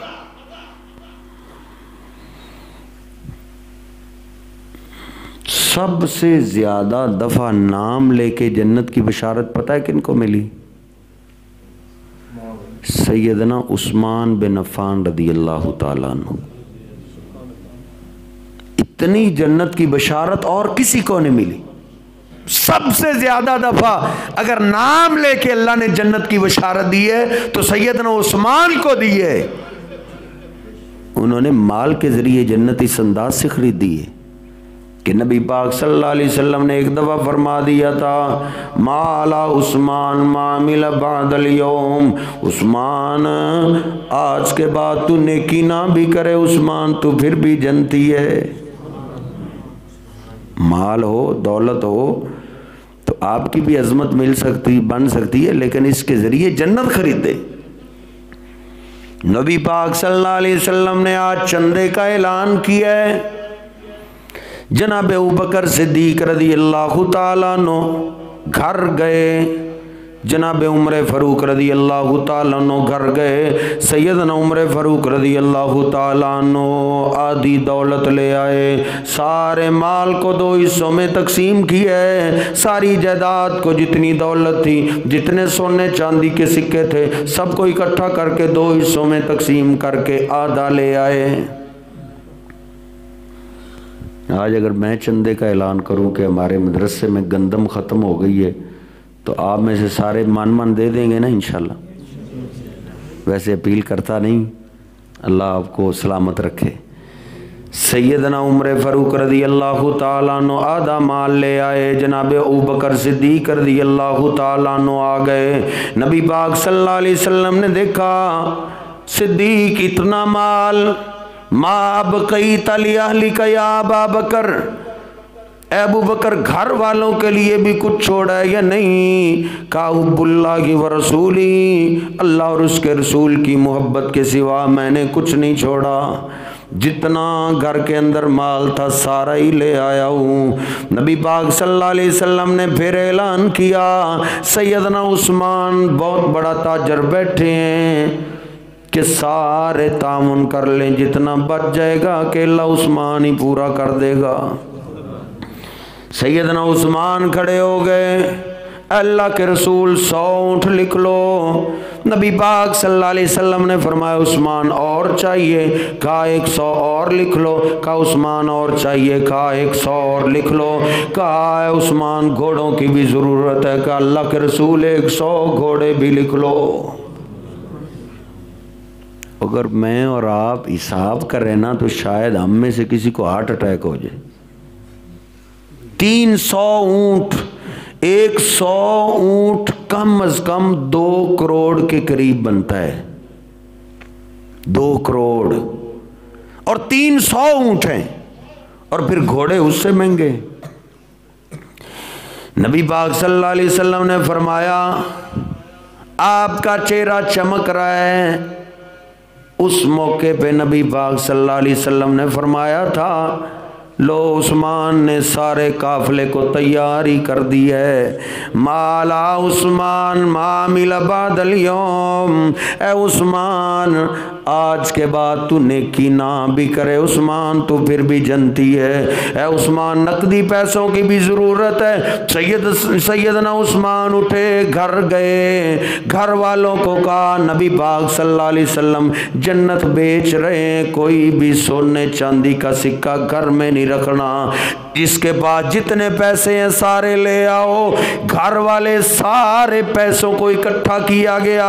सबसे ज़्यादा दफ़ा नाम लेके जन्नत की बशारत पता है किनको मिली? सैयदना उस्मान बिन अफ़्फ़ान रदी अल्लाह ताला अन्हु। इतनी जन्नत की बशारत और किसी को नहीं मिली। सबसे ज्यादा दफा अगर नाम लेके अल्लाह ने जन्नत की बशारत दी है तो सैयदना उस्मान को दी है। उन्होंने माल के जरिए जन्नत इस अंदाज से खरीदी है कि नबी पाक सल्लल्लाहु अलैहि वसल्लम ने एक दफ़ा फरमा दिया था, माला उस्मान मामिल बादल यौम। उस्मान, आज के बाद तू नेकी ना भी करे उस्मान, तू फिर भी जन्नती है। माल हो, दौलत हो तो आपकी भी अजमत मिल सकती, बन सकती है, लेकिन इसके ज़रिए जन्नत खरीदे। नबी पाक सल्लल्लाहु अलैहि वसल्लम ने आज चंदे का ऐलान किया है। जनाब अबू बकर सिद्दीक रज़ी अल्लाह ताला अन्हु घर गए, जनाब उमर फारूक रज़ी अल्लाह ताला अन्हु घर गए। सैयदना उमर फारूक रज़ी अल्लाह ताला अन्हु आधी दौलत ले आए, सारे माल को दो हिस्सों में तकसीम किया है। सारी जायदाद को, जितनी दौलत थी, जितने सोने चांदी के सिक्के थे, सबको इकट्ठा करके दो हिस्सों में तकसीम करके आधा ले आए। आज अगर मैं चंदे का ऐलान करूं कि हमारे मदरसे में गंदम ख़त्म हो गई है, तो आप में से सारे मन दे देंगे ना इंशाल्लाह। वैसे अपील करता नहीं, अल्लाह आपको सलामत रखे। सैयदना उमर फारूक रज़ी अल्लाह ताला अन्हु आधा माल ले आए। जनाब अबू बकर सिद्दीक रज़ी अल्लाह ताला अन्हु आ गए। नबी पाक सल्लल्लाहु अलैहि वसल्लम ने देखा, सिद्दीक इतना माल, माँ बकई तलियाली का या अबा बकर, अबू बकर घर वालों के लिए भी कुछ छोड़ा है या नहीं? काउबुल्लाहि व रसूली, अल्लाह और उसके रसूल की मोहब्बत के सिवा मैंने कुछ नहीं छोड़ा। जितना घर के अंदर माल था सारा ही ले आया हूँ। नबी पाक सल्लल्लाहु अलैहि वसल्लम ने फिर ऐलान किया, सैयदना उस्मान बहुत बड़ा ताजर बैठे हैं कि सारे तामुन कर लें, जितना बच जाएगा अकेला उस्मान ही पूरा कर देगा। सैयदना उस्मान खड़े हो गए, अल्लाह के रसूल 100 ऊँट लिख लो। नबी पाक सल्लल्लाहु अलैहि वसल्लम ने फरमाया उस्मान और चाहिए? कहा 100 और लिख लो। कहा उस्मान और चाहिए? कहा 100 और लिख लो। कहा उस्मान घोड़ों की भी ज़रूरत है। कहा अल्लाह के रसूल 100 घोड़े भी लिख लो। अगर मैं और आप हिसाब करें ना तो शायद हम में से किसी को हार्ट अटैक हो जाए। 300 ऊँट, 100 ऊँट कम अज कम 2 करोड़ के करीब बनता है। 2 करोड़ और 300 ऊँट हैं, और फिर घोड़े उससे महंगे। नबी पाक सल्लल्लाहु अलैहि वसल्लम ने फरमाया, आपका चेहरा चमक रहा है। उस मौके पे नबी पाक सल्लल्लाहु अलैहि वसल्लम ने फरमाया था, लो उस्मान ने सारे काफिले को तैयारी कर दी है। माला उस्मान मामिल बादल यौम, ए उस्मान आज के बाद तू नेकी ना भी करे उस्मान, तू फिर भी जनती है। ए उस्मान नकदी पैसों की भी ज़रूरत है। सैयदना उस्मान उठे, घर गए, घर वालों को कहा नबी पाक सल्लल्लाहु अलैहि वसल्लम जन्नत बेच रहे हैं, कोई भी सोने चांदी का सिक्का घर में नहीं नहीं रखना। जिसके पास जितने पैसे हैं सारे ले आओ। घर वाले सारे पैसों को इकट्ठा किया गया,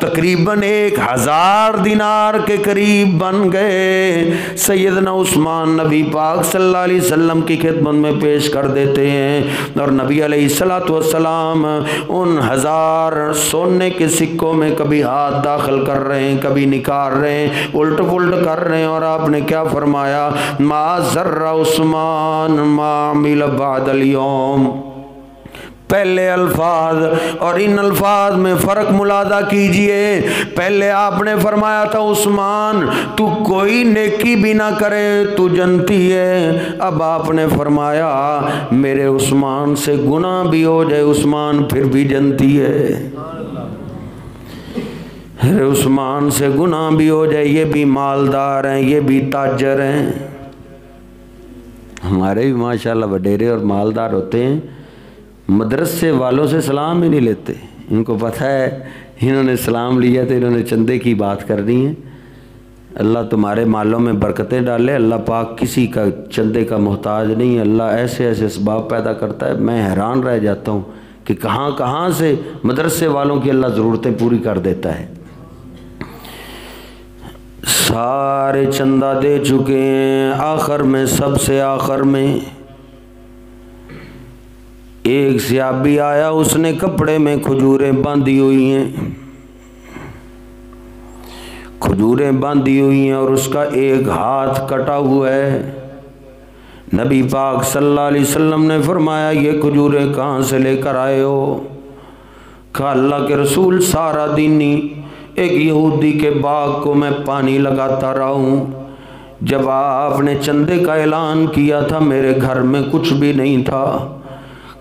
तकरीबन 1000 दिनार के करीब बन गए। सैयदना उस्मान नबी पाक सल्लल्लाहु अलैहि वसल्लम की खिदमत में पेश कर देते हैं और नबी अलैहिस्सलातु वस्सलाम उन 1000 सोने के सिक्कों में कभी हाथ दाखिल कर रहे हैं, कभी निकाल रहे हैं, उल्ट पुल्ट कर रहे हैं। और आपने क्या फरमाया, मा ज़र्रा उस्मान मा अमिल बादल यौम। पहले अल्फाज और इन अल्फाज में फ़र्क मुलादा कीजिए। पहले आपने फरमाया था उस्मान तू कोई नेकी भी ना करे तू जनती है। अब आपने फरमाया मेरे उस्मान से गुनाह भी हो जाए उस्मान फिर भी जनती है। मेरे उस्मान से गुनाह भी हो जाए, ये भी मालदार हैं, ये भी ताजर हैं। हमारे भी माशाल्लाह वडेरे और मालदार होते हैं, मदरसे वालों से सलाम ही नहीं लेते। इनको पता है इन्होंने सलाम लिया तो इन्होंने चंदे की बात करनी है। अल्लाह तुम्हारे मालों में बरकतें डाले। अल्लाह पाक किसी का चंदे का मोहताज नहीं है। अल्लाह ऐसे ऐसे असबाब पैदा करता है, मैं हैरान रह जाता हूँ कि कहाँ कहाँ से मदरसे वालों की अल्लाह ज़रूरतें पूरी कर देता है। सारे चंदा दे चुके हैं। आखिर में सबसे आखिर में एक सियाबी आया, उसने कपड़े में खजूरें बांधी हुई हैं, खजूरें बांधी हुई हैं और उसका एक हाथ कटा हुआ है। नबी पाक सल्लल्लाहु अलैहि वसल्लम ने फरमाया ये खजूरें कहाँ से लेकर आए हो? कहा अल्लाह के रसूल सारा दिन ही एक यहूदी के बाग को मैं पानी लगाता रहा हूँ। जब आपने चंदे का ऐलान किया था मेरे घर में कुछ भी नहीं था।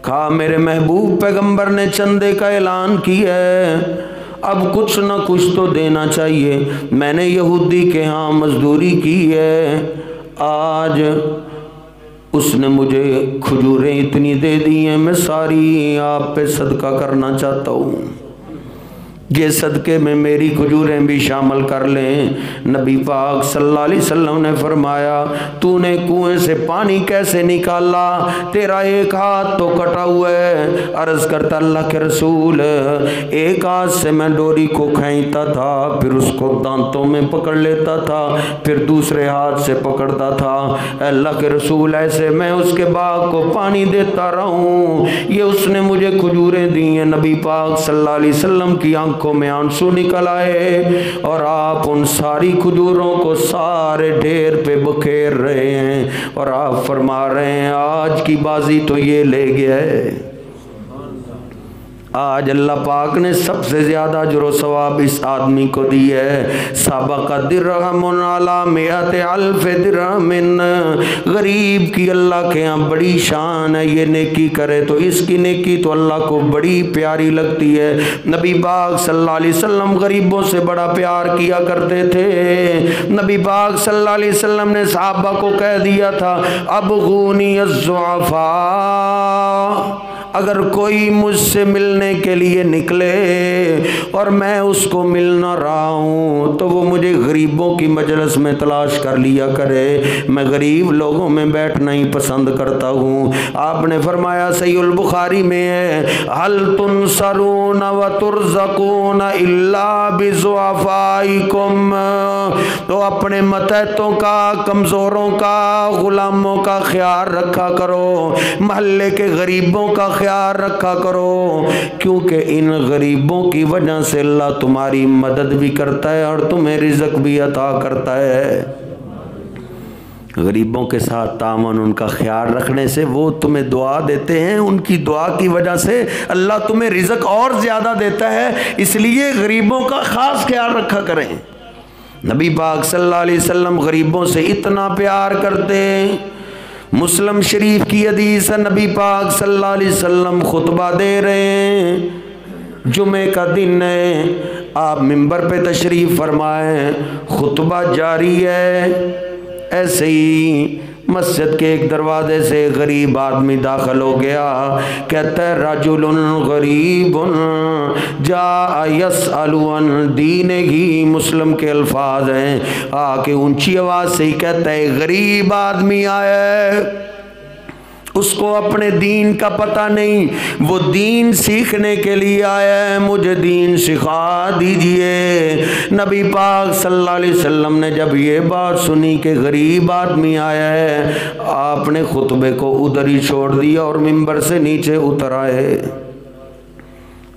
कहा मेरे महबूब पैगंबर ने चंदे का ऐलान किया है, अब कुछ ना कुछ तो देना चाहिए। मैंने यहूदी के यहाँ मजदूरी की है, आज उसने मुझे खजूरें इतनी दे दी हैं, मैं सारी आप पे सदका करना चाहता हूँ। ये सदक़े में मेरी खजूरें भी शामिल कर लें। नबी पाक सल्लल्लाहु अलैहि वसल्लम ने फरमाया तूने कुएं से पानी कैसे निकाला? तेरा एक हाथ तो कटा हुआ है। अर्ज़ करता अल्लाह के रसूल एक हाथ से मैं डोरी को खींचता था, फिर उसको दांतों में पकड़ लेता था, फिर दूसरे हाथ से पकड़ता था। अल्लाह के रसूल ऐसे मैं उसके बाग को पानी देता रहूं, ये उसने मुझे खजूरें दी हैं। नबी पाक सल्लल्लाहु अलैहि वसल्लम की आंखों में आंसू निकल आए और आप उन सारी खजूरों को सारे ढेर पे बखेर रहे हैं और आप फरमा रहे हैं आज की बाजी तो ये ले गया है। आज अल्लाह पाक ने सबसे ज़्यादा अजर सवाब इस आदमी को दी है। सबका दिरहमुन अला मिअत अल्फ दिरहमिन। गरीब की अल्लाह के यहाँ बड़ी शान है, ये नेकी करे तो इसकी नेकी तो अल्लाह को बड़ी प्यारी लगती है। नबी पाक सल्लल्लाहु अलैहि वसल्लम गरीबों से बड़ा प्यार किया करते थे। नबी पाक सल्लल्लाहु अलैहि वसल्लम ने सहाबा को कह दिया था अब गुनी अज़्ज़ुअफ़ा, अगर कोई मुझसे मिलने के लिए निकले और मैं उसको मिल न रहा हूँ तो वो मुझे गरीबों की मजलिस में तलाश कर लिया करे। मैं गरीब लोगों में बैठना ही पसंद करता हूँ। आपने फरमाया सहीहुल बुखारी में है हल तुनसरून व तुरज़क़ून इल्ला बिज़ुअफ़ाइकुम। तो अपने मतहतों का, कमज़ोरों का, गुलामों का ख्याल रखा करो, महल्ले के गरीबों का ख्याल रखा करो, क्योंकि इन गरीबों की वजह से अल्लाह तुम्हारी मदद भी करता है और तुम्हें रिज़्क़ भी अता करता है। गरीबों के साथ तामन, उनका ख्याल रखने से वो तुम्हें दुआ देते हैं, उनकी दुआ की वजह से अल्लाह तुम्हें रिज़्क़ और ज़्यादा देता है। इसलिए गरीबों का ख़ास ख्याल रखा करें। नबी पाक सल्लल्लाहु अलैहि वसल्लम गरीबों से इतना प्यार करते हैं। मुस्लिम शरीफ की हदीस है, नबी पाक सल्लल्लाहु अलैहि वसल्लम खुतबा दे रहे हैं, जुमे का दिन है, आप मिंबर पे तशरीफ़ फरमाएं, खुतबा जारी है। ऐसे ही मस्जिद के एक दरवाजे से गरीब आदमी दाखिल हो गया। कहता है रजुलुन गरीबुन जा यसअलु अन दीनिही, मुस्लिम के अल्फाज हैं। आके ऊंची आवाज से ही कहता है गरीब आदमी आया है, उसको अपने दीन का पता नहीं, वो दीन सीखने के लिए आया है, मुझे दीन सिखा दीजिए। नबी पाक सल्लल्लाहु अलैहि वसल्लम ने जब ये बात सुनी कि गरीब आदमी आया है, आपने खुतबे को उधर ही छोड़ दिया और मिंबर से नीचे उतर आए।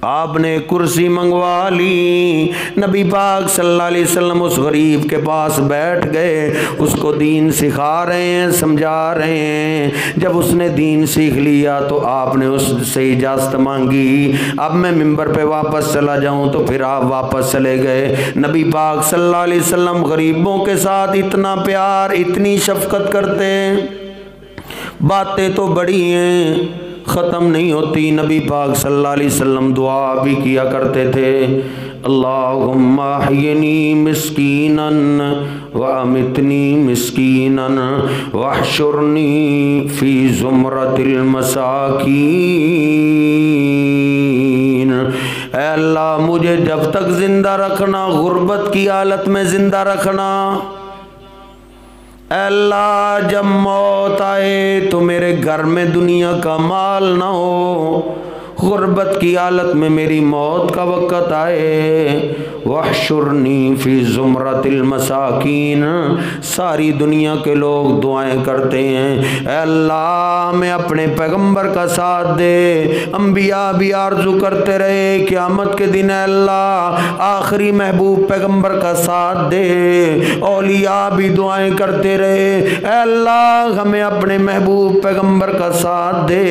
आपने कुर्सी मंगवा ली, नबी पाक सल्लल्लाहु अलैहि वसल्लम उस गरीब के पास बैठ गए, उसको दीन सिखा रहे हैं, समझा रहे हैं। जब उसने दीन सीख लिया तो आपने उससे इजाज़त मांगी, अब मैं मिंबर पे वापस चला जाऊं, तो फिर आप वापस चले गए। नबी पाक सल्लल्लाहु अलैहि वसल्लम गरीबों के साथ इतना प्यार, इतनी शफकत करते हैं। बातें तो बड़ी हैं, ख़त्म नहीं होती। नबी पाक सल्लल्लाहु अलैहि वसल्लम दुआ भी किया करते थे, अल्लाहुम्मा अह्यिनी मिस्कीनन व अमितनी मिस्कीनन वहशुरनी फी ज़ुमरतिल मसाकीन। ऐ अल्लाह, मुझे जब तक ज़िंदा रखना, गुर्बत की हालत में ज़िंदा रखना। अल्लाह, जब मौत आए तो मेरे घर में दुनिया का माल ना हो, गुर्बत की हालत में मेरी मौत का वक़्त आए। वहशुरनी फी ज़ुमरतिल मसाकीन, सारी दुनिया के लोग दुआएं करते हैं, अल्लाह मैं अपने पैगंबर का साथ दे। अंबिया भी आरजू करते रहे क़यामत के दिन अल्लाह आखिरी महबूब पैगंबर का साथ दे। औलिया भी दुआएं करते रहे, अल्लाह हमें अपने महबूब पैगंबर का साथ दे।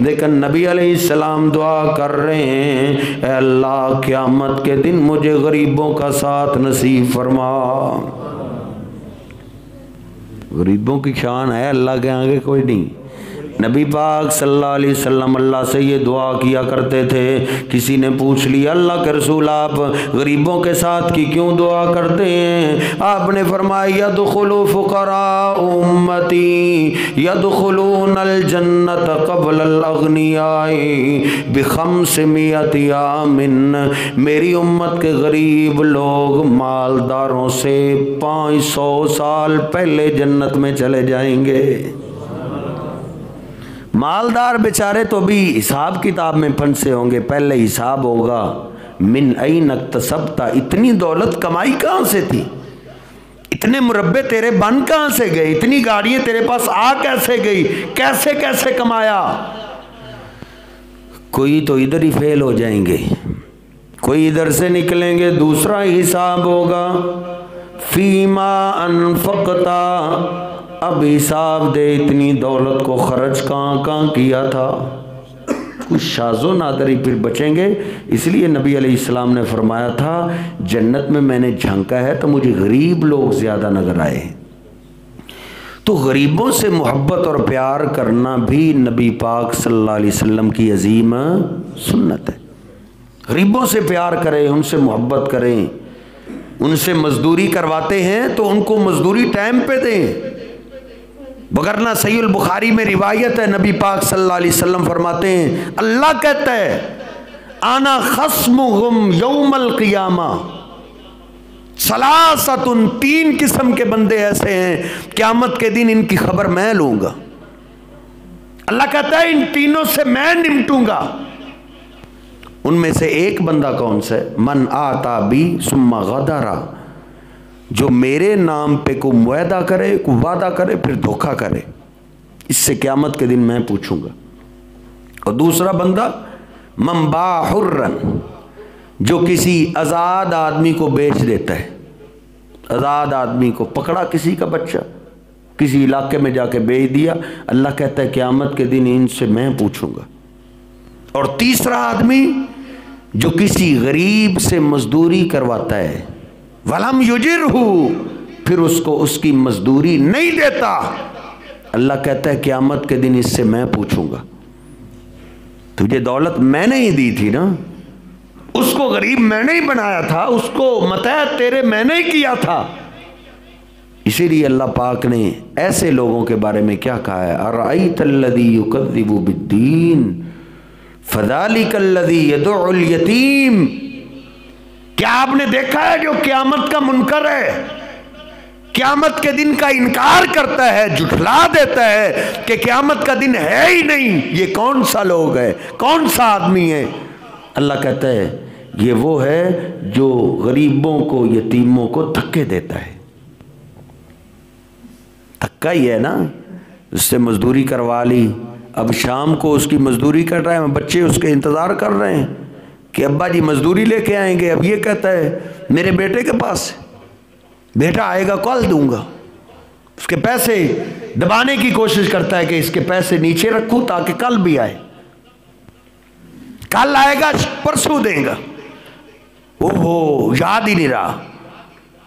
लेकिन नबी अलैहिस्सलाम दुआ कर रहे हैं, अल्लाह क़यामत के दिन मुझे गरीबों का साथ नसीब फरमा। गरीबों की शान है, अल्लाह के आगे कोई नहीं। नबी पाक सल्लल्लाहु अलैहि वसल्लम अल्लाह से ये दुआ किया करते थे। किसी ने पूछ लिया, अल्लाह के रसूल आप गरीबों के साथ की क्यों दुआ करते हैं? आपने फरमाया, यदखुलु फुकरा उम्मती यदखुलूनल जन्नत क़ब्लल अग़नियाई बिखम्सिमियति आमिन। मेरी उम्मत के गरीब लोग मालदारों से 500 साल पहले जन्नत में चले जाएंगे। मालदार बेचारे तो भी हिसाब किताब में फंसे होंगे, पहले हिसाब होगा, मिन ऐन इक्तसबता, इतनी दौलत कमाई कहाँ से थी, इतने मुरब्बे तेरे बन कहाँ से गए, इतनी गाड़ियाँ तेरे पास आ कैसे गई, कैसे कैसे कमाया। कोई तो इधर ही फेल हो जाएंगे, कोई इधर से निकलेंगे, दूसरा हिसाब होगा। फीमा अनफकता, अब हिसाब दे इतनी दौलत को खर्च कहाँ कहाँ किया था। कुछ शाज़ो नादरी फिर बचेंगे। इसलिए नबी अलैहिस्सलाम ने फरमाया था, जन्नत में मैंने झांका है तो मुझे गरीब लोग ज़्यादा नजर आए। तो गरीबों से मोहब्बत और प्यार करना भी नबी पाक सल्लल्लाहु अलैहि वसल्लम की अजीम सुन्नत है। गरीबों से प्यार करें, उनसे मोहब्बत करें। उनसे मजदूरी करवाते हैं तो उनको मजदूरी टाइम पे दें। वगरना सहीह बुखारी में रिवायत है, नबी पाक सल्लल्लाहु अलैहि वसल्लम फरमाते हैं, अल्लाह कहता है, आना खस्मुहुम यौमल क़ियामा सलासतुन, 3 किस्म के बंदे ऐसे हैं क़यामत के दिन इनकी खबर मैं लूंगा। अल्लाह कहता है इन तीनों से मैं निपटूंगा। उनमें से एक बंदा कौन सा है? मन आता बी सुम्मा गदरा, जो मेरे नाम पे को मुआदा करे, को वादा करे, फिर धोखा करे, इससे क़यामत के दिन मैं पूछूंगा। और दूसरा बंदा मंबा हुर्रन, जो किसी आज़ाद आदमी को बेच देता है। आज़ाद आदमी को पकड़ा, किसी का बच्चा किसी इलाके में जाके बेच दिया, अल्लाह कहता है क़यामत के दिन इनसे मैं पूछूंगा। और तीसरा आदमी जो किसी गरीब से मजदूरी करवाता है, वलम युजिरहु, फिर उसको उसकी मजदूरी नहीं देता, अल्लाह कहता है क़यामत के दिन इससे मैं पूछूंगा। तुझे दौलत मैंने ही दी थी ना, उसको गरीब मैंने ही बनाया था, उसको मतहत तेरे मैंने ही किया था, इसीलिए अल्लाह पाक ने ऐसे लोगों के बारे में क्या कहा है, अरअयतल्लज़ी युकज़्ज़िबु बिद्दीन फ़ज़ालिकल्लज़ी यदउल यतीम। क्या आपने देखा है जो क़यामत का मुनकर है, क़यामत के दिन का इनकार करता है, झुठला देता है कि क़यामत का दिन है ही नहीं, ये कौन सा लोग है, कौन सा आदमी है? अल्लाह कहता है ये वो है जो गरीबों को, यतीमों को धक्के देता है। धक्का ही है ना, उससे मजदूरी करवा ली, अब शाम को उसकी मजदूरी कर रहा है, बच्चे उसके इंतज़ार कर रहे हैं कि अब्बा जी मजदूरी लेके आएंगे। अब ये कहता है मेरे बेटे के पास, बेटा आएगा कल दूंगा, उसके पैसे दबाने की कोशिश करता है कि इसके पैसे नीचे रखूं ताकि कल भी आए, कल आएगा परसों देगा। ओहो याद ही नहीं रहा,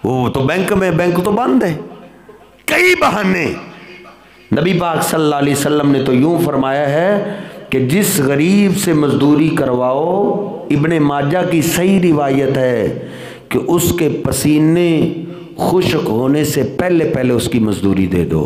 वो तो बैंक में, बैंक तो बंद है, कई बहाने। नबी पाक सल्लल्लाहु अलैहि वसल्लम ने तो यूं फरमाया है कि जिस गरीब से मजदूरी करवाओ, इब्ने माजा की सही रिवायत है कि उसके पसीने खुश्क होने से पहले पहले उसकी मजदूरी दे दो।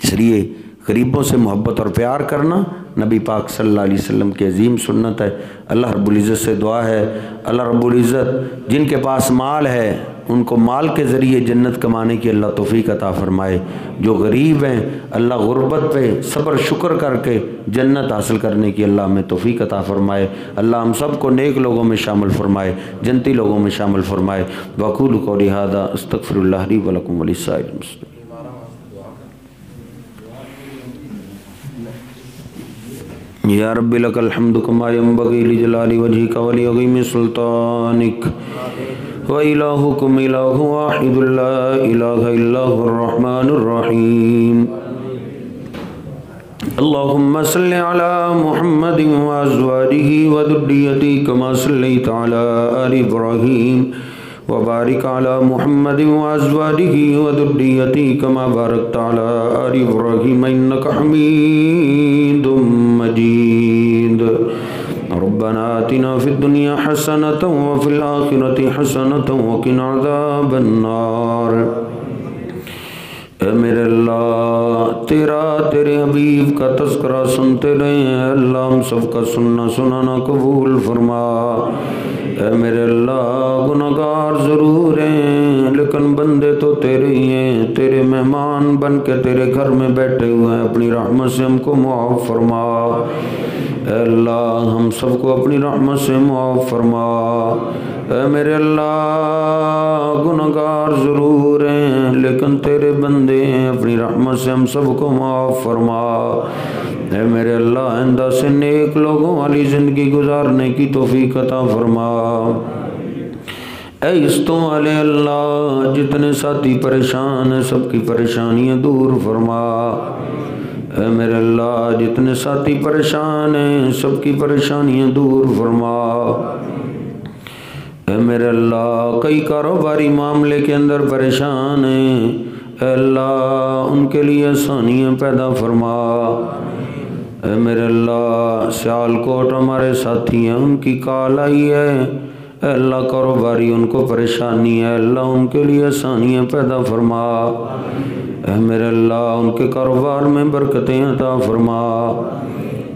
इसलिए गरीबों से मोहब्बत और प्यार करना नबी पाक सल्लल्लाहु अलैहि वसल्लम की अजीम सुन्नत है। अल्लाह रब्बुल इज़्ज़त से दुआ है, अल्लाह रब्बुल इज़्ज़त जिनके पास माल है उनको माल के ज़रिए जन्नत कमाने की अल्लाह तौफीक अता फ़रमाए। जो गरीब हैं अल्लाह गुर्बत पे सब्र शुक्र करके जन्नत हासिल करने की अल्लाह हमें तौफीक अता फ़रमाए। अल्लाह हम सब को नेक लोगों में शामिल फ़रमाए, जन्नती लोगों में शामिल फ़रमाए। वक़ूलु क़ौली हाज़ा अस्तग़फ़िरुल्लाह ली व लकुम व लिस्साइरिल मुस्लिमीन। या रब्बी लकल हम्दु कमा यंबग़ी लिजलाली वजहिका व लिअज़ीमी सुल्तानिक व इलाहुकुम इलाहुन वाहिदुन ला इलाहा इल्ला हुवर रहमानुर रहीम। अल्लाहुम्मा सल्लि अला मुहम्मदिन व अज़वाजिही व ज़ुर्रिय्यतिही कमा सल्लैता अला आलि इब्राहीम व बारिक अला मुहम्मदिन व अज़वाजिही व ज़ुर्रिय्यतिही कमा बारकता अला आलि इब्राहीम इन्नका हमीदुम मजीद। रब्बना आतिना फिद दुनिया हसनतन व फिल आखिरति हसनतन व क़िना अज़ाबन नार। ऐ मेरे अल्लाह तेरा, तेरे हबीब का तज़किरा सुनते रहे हैं अल्लाह, हम सबका सुनना सुनाना कबूल फरमा। ऐ मेरे अल्लाह गुनहगार ज़रूर हैं लेकिन बंदे तो तेरे ही हैं, तेरे मेहमान बन के तेरे घर में बैठे हुए हैं, अपनी रहमत से हमको मुआफ़ फरमा। अल्लाह हम सबको अपनी रहमत से मुआफ़ फरमा। ऐ मेरे अल्लाह गुनहगार ज़रूर हैं लेकिन तेरे बंदे हैं, अपनी रहमत से हम सबको मुआफ़ फरमा। ऐ मेरे अल्लाह आइंदा से नेक लोगों वाली ज़िंदगी गुजारने की तौफ़ीक अता फरमा। ऐ इस्तों वाले अल्लाह जितने साथी परेशान हैं सबकी परेशानियाँ दूर फरमा। ऐ मेरे अल्लाह जितने साथी परेशान हैं सबकी परेशानियाँ दूर फरमा। ऐ मेरे अल्लाह कई कारोबारी मामले के अंदर परेशान हैं, अल्लाह उनके लिए आसानियाँ पैदा फरमा। ऐ मेरे अल्लाह सियालकोट हमारे साथी हैं, उनकी कॉल आई है, अल्लाह कारोबारी उनको परेशानी है, अल्लाह उनके लिए आसानियाँ पैदा फरमा। ऐ मेरे अल्लाह उनके कारोबार में बरकतें अता फरमा।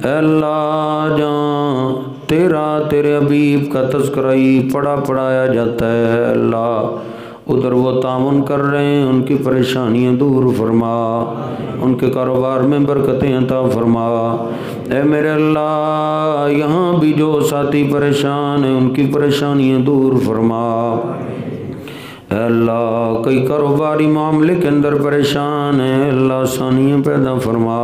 अल्लाह जहाँ तेरा, तेरे हबीब का तज़किरा ही पढ़ा पढ़ाया जाता है अल्लाह उधर वो तामुन कर रहे हैं, उनकी परेशानियाँ दूर फरमा, उनके कारोबार में बरकतें अता फरमा। ऐ मेरे अल्लाह यहाँ भी जो साथी परेशान हैं उनकी परेशानियाँ दूर फरमा। अल्लाह कई कारोबारी मामले के अंदर परेशान हैं, अल्लाह आसानियाँ पैदा फरमा।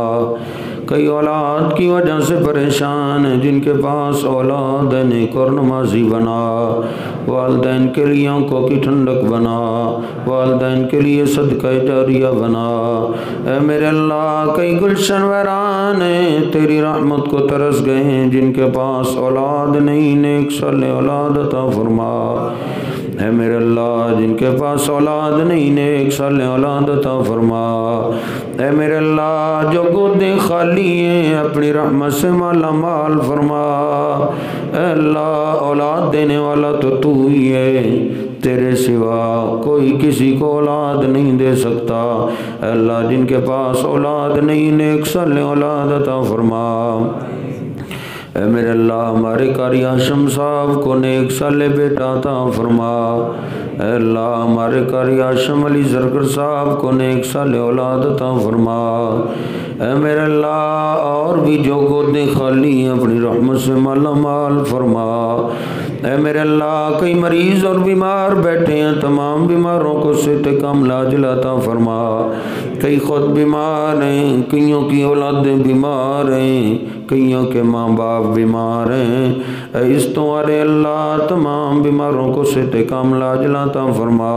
कई औलाद की वजह से परेशान हैं, जिनके पास औलाद है नेक और नमाजी बना, वालिदैन के लिए आंखों की ठंडक बना, वालिदैन के लिए सदका जारिया बना। ऐ मेरे अल्लाह कई गुलशन वैरान हैं, तेरी रहमत को तरस गए हैं, जिनके पास औलाद नहीं नेक साले औलाद अता फरमा। है मेरे अल्लाह जिनके पास औलाद नहीं नेक साले औलाद अता फरमा। है मेरे अल्लाह जो गोदे खाली हैं अपनी रहमत से माला माल फरमा। अल्लाह औलाद देने वाला तो तू ही है, तेरे सिवा कोई किसी को औलाद नहीं दे सकता। अल्लाह जिनके पास औलाद नहीं, नेक साले औलाद अता फरमा। ऐ मेरे अल्लाह हमारे कारी हाशम साहब को नेक साले बेटा अता फरमा। ऐ अल्लाह हमारे कारी हाशम अली जरगर साहब को नेक साले औलाद अता फरमा। ऐ मेरे अल्लाह और भी जो गोदे खाली हैं अपनी रहमत से माला माल फरमा। ऐ मेरे अल्लाह कई मरीज और बीमार बैठे हैं, तमाम बीमारों को सेहत कामिला अता फरमा। कई खुद बीमार हैं, कईयों की औलादें बीमार हैं, कईयों के माँ बाप बीमार हैं। इस तो अरे अल्लाह तमाम बीमारों को सेहत कामिला अता फरमा।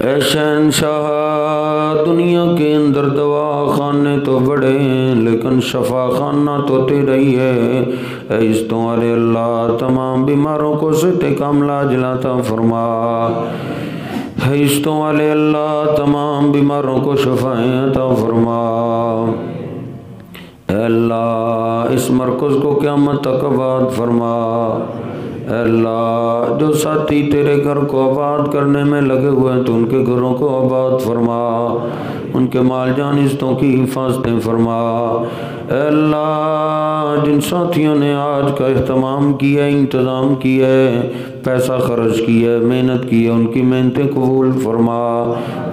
ऐ शहंशाह दुनिया के अंदर दवा खाने तो बड़े हैं लेकिन शफा खाना तो तेरा ही है। इस तो अरे अल्लाह तमाम बीमारों को सेहत कामिला अता फरमा। इस तो अरे अल्लाह तमाम बीमारों को शफाएं अता फरमा। अल्लाह इस मरकज़ को क़यामत तक आबाद फरमा। अल्लाह जो साथी तेरे घर को आबाद करने में लगे हुए हैं तो उनके घरों को आबाद फरमा, उनके माल जान इज़्ज़तों की हिफाजतें फरमा। अल्लाह जिन साथियों ने आज का अहतमाम किया, इंतज़ाम किया है, पैसा खर्च किया, मेहनत की है, उनकी मेहनतें कबूल फरमा,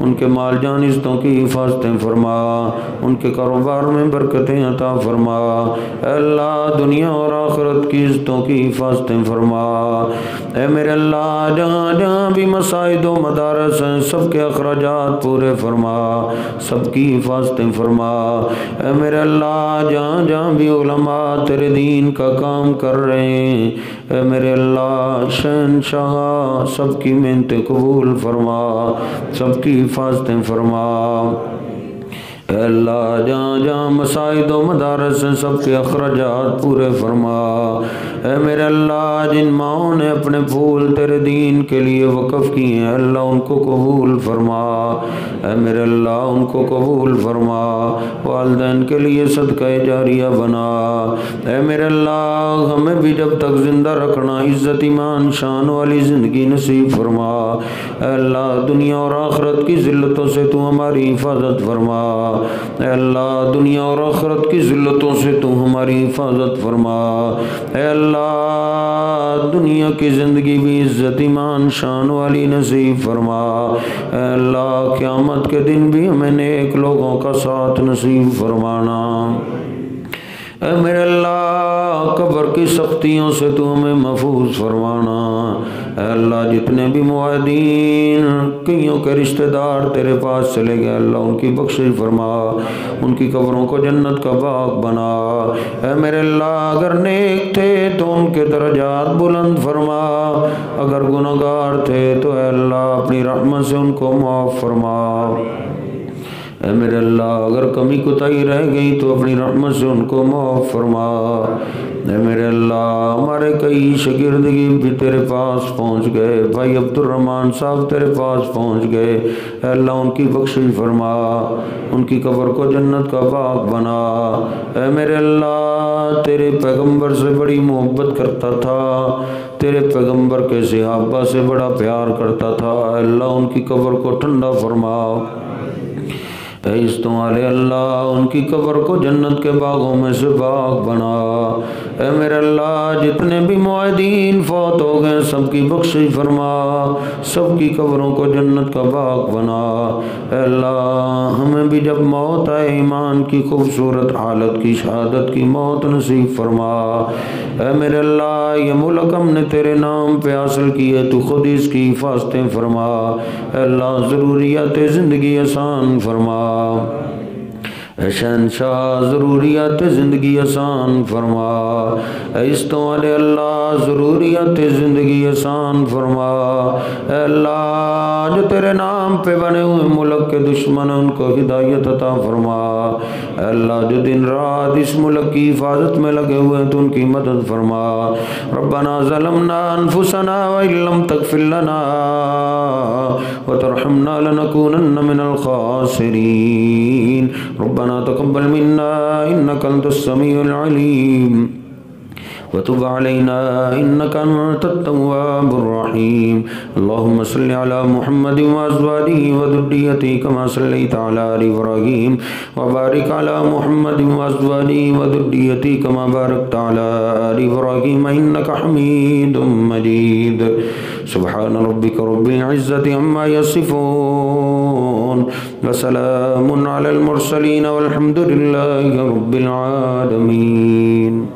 उनके माल जान इज़्ज़तों की हिफाजतें फरमा, उनके कारोबार में बरकतें अता फरमा। अल्लाह दुनिया और आखिरत की इज़्ज़तों की हिफाजतें फरमा। ऐ मेरे अल्लाह जहाँ जहाँ भी मसाजिद व मदारस हैं सबके अखराजात पूरे फरमा, सबकी हिफाजतें फरमा। ऐ मेरे अल्लाह जहाँ जहाँ भी उलमा तेरे दीन का काम कर रहे हैं, ऐ मेरे अल्लाह शहंशाह सबकी मेहनतें कबूल फरमा, सबकी हिफाजतें फरमा। अल्लाह जहाँ जहाँ मसाजिद व मदारस हैं सबके अखराजात पूरे फरमा। ऐ मेरे अल्लाह जिन माओं ने अपने फूल तेरे दीन के लिए वक़फ़ किए हैं अल्लाह उनको कबूल फरमा। ऐ मेरे अल्लाह उनको कबूल फरमा, वालिदैन के लिए सदका जारिया बना। ऐ मेरे अल्लाह हमें भी जब तक ज़िंदा रखना इज़्ज़त ईमान शान वाली ज़िंदगी नसीब फरमा। अल्लाह दुनिया और आखिरत की ज़िल्लतों से तू हमारी हिफाजत फरमा। अल्लाह दुनिया और आखिरत की ज़िल्लतों से तू हमारी हिफाजत फरमा। अल्लाह दुनिया की ज़िंदगी भी इज़्ज़त ईमान शान वाली नसीब फरमा। अल्लाह क़यामत के दिन भी हमें नेक लोगों का साथ नसीब फरमाना। मेरे अल्लाह कब्र की सख्तियों से तू हमें महफूज फरमाना। अल्लाह जितने भी मुआहिदीन कईयों के रिश्तेदार तेरे पास चले गए अल्लाह उनकी बख्शिश फरमा, उनकी कब्रों को जन्नत का बाग बना। ऐ मेरे अल्लाह अगर नेक थे तो उनके दर्जात बुलंद फरमा, अगर गुनहगार थे तो अल्लाह अपनी रहमत से उनको माफ़ फरमा। ऐ मेरे अल्लाह अगर कमी कुताही रह गई तो अपनी रहमत से उनको माफ़ फरमा। ऐ मेरे अल्लाह हमारे कई शागिर्दगी भी तेरे पास पहुँच गए, भाई अब्दुर्रहमान साहब तेरे पास पहुँच गए, अल्लाह उनकी बख्शिश फरमा, उनकी कब्र को जन्नत का बाग बना। ऐ मेरे अल्लाह तेरे पैगम्बर से बड़ी मोहब्बत करता था, तेरे पैगम्बर के सहाबा से बड़ा प्यार करता था, अल्लाह उनकी कब्र को ठंडा फरमा। इस तुम्हारे अल्लाह उनकी कब्र को जन्नत के बागों में से बाग बना। ऐ मेरे अल्लाह जितने भी मुआहिदीन फौत हो गए सबकी बख्शिश फरमा, सबकी कब्रों को जन्नत का बाग बना। ऐ अल्लाह हमें भी जब मौत आए ईमान की खूबसूरत हालत की शहादत की मौत नसीब फरमा। ऐ मेरे अल्लाह ये मुल्क हमने तेरे नाम पे हासिल की है, तू खुद इसकी हिफाजतें फरमा। अल्लाह ज़रूरियात ज़िंदगी आसान फरमा। शहंशाह ज़रूरियात ज़िंदगी आसान फरमा। इस तो अल्लाह ज़रूरियात ज़िंदगी आसान फरमा। अल्लाह जो तेरे नाम पे बने हुए मुल्क के दुश्मन हैं उनको हिदायत अता फरमा। अल्लाह जो दिन रात इस मुल्क की हिफाजत में लगे हुए हैं तो उनकी मदद फरमा। रब्बना ज़लमना अनफुसना व इल्लम तग़फिर लना व तरहमना लनकूनन्न मिनल खासिरीन। रब्बना तक़ब्बल मिन्ना इन्नका अंतस समीउल अलीम व तुब अलैना इन्नका अंतत-तव्वाबुर रहीम। अल्लाहुम्मा सल्लि अला मुहम्मद व अज़वाजिही व ज़ुर्रिय्यतिही कमा सल्लैता अला आलि इब्राहीम व बारिक अला मुहम्मद व अज़वाजिही व ज़ुर्रिय्यतिही कमा बारकता अला आलि इब्राहीम इन्नका हमीदुम मजीद। सुब्हान रब्बिका रब्बिल इज़्ज़ति अम्मा यसिफून व सलामुन अलल मुरसलीन वल्हम्दुलिल्लाहि रब्बिल आलमीन।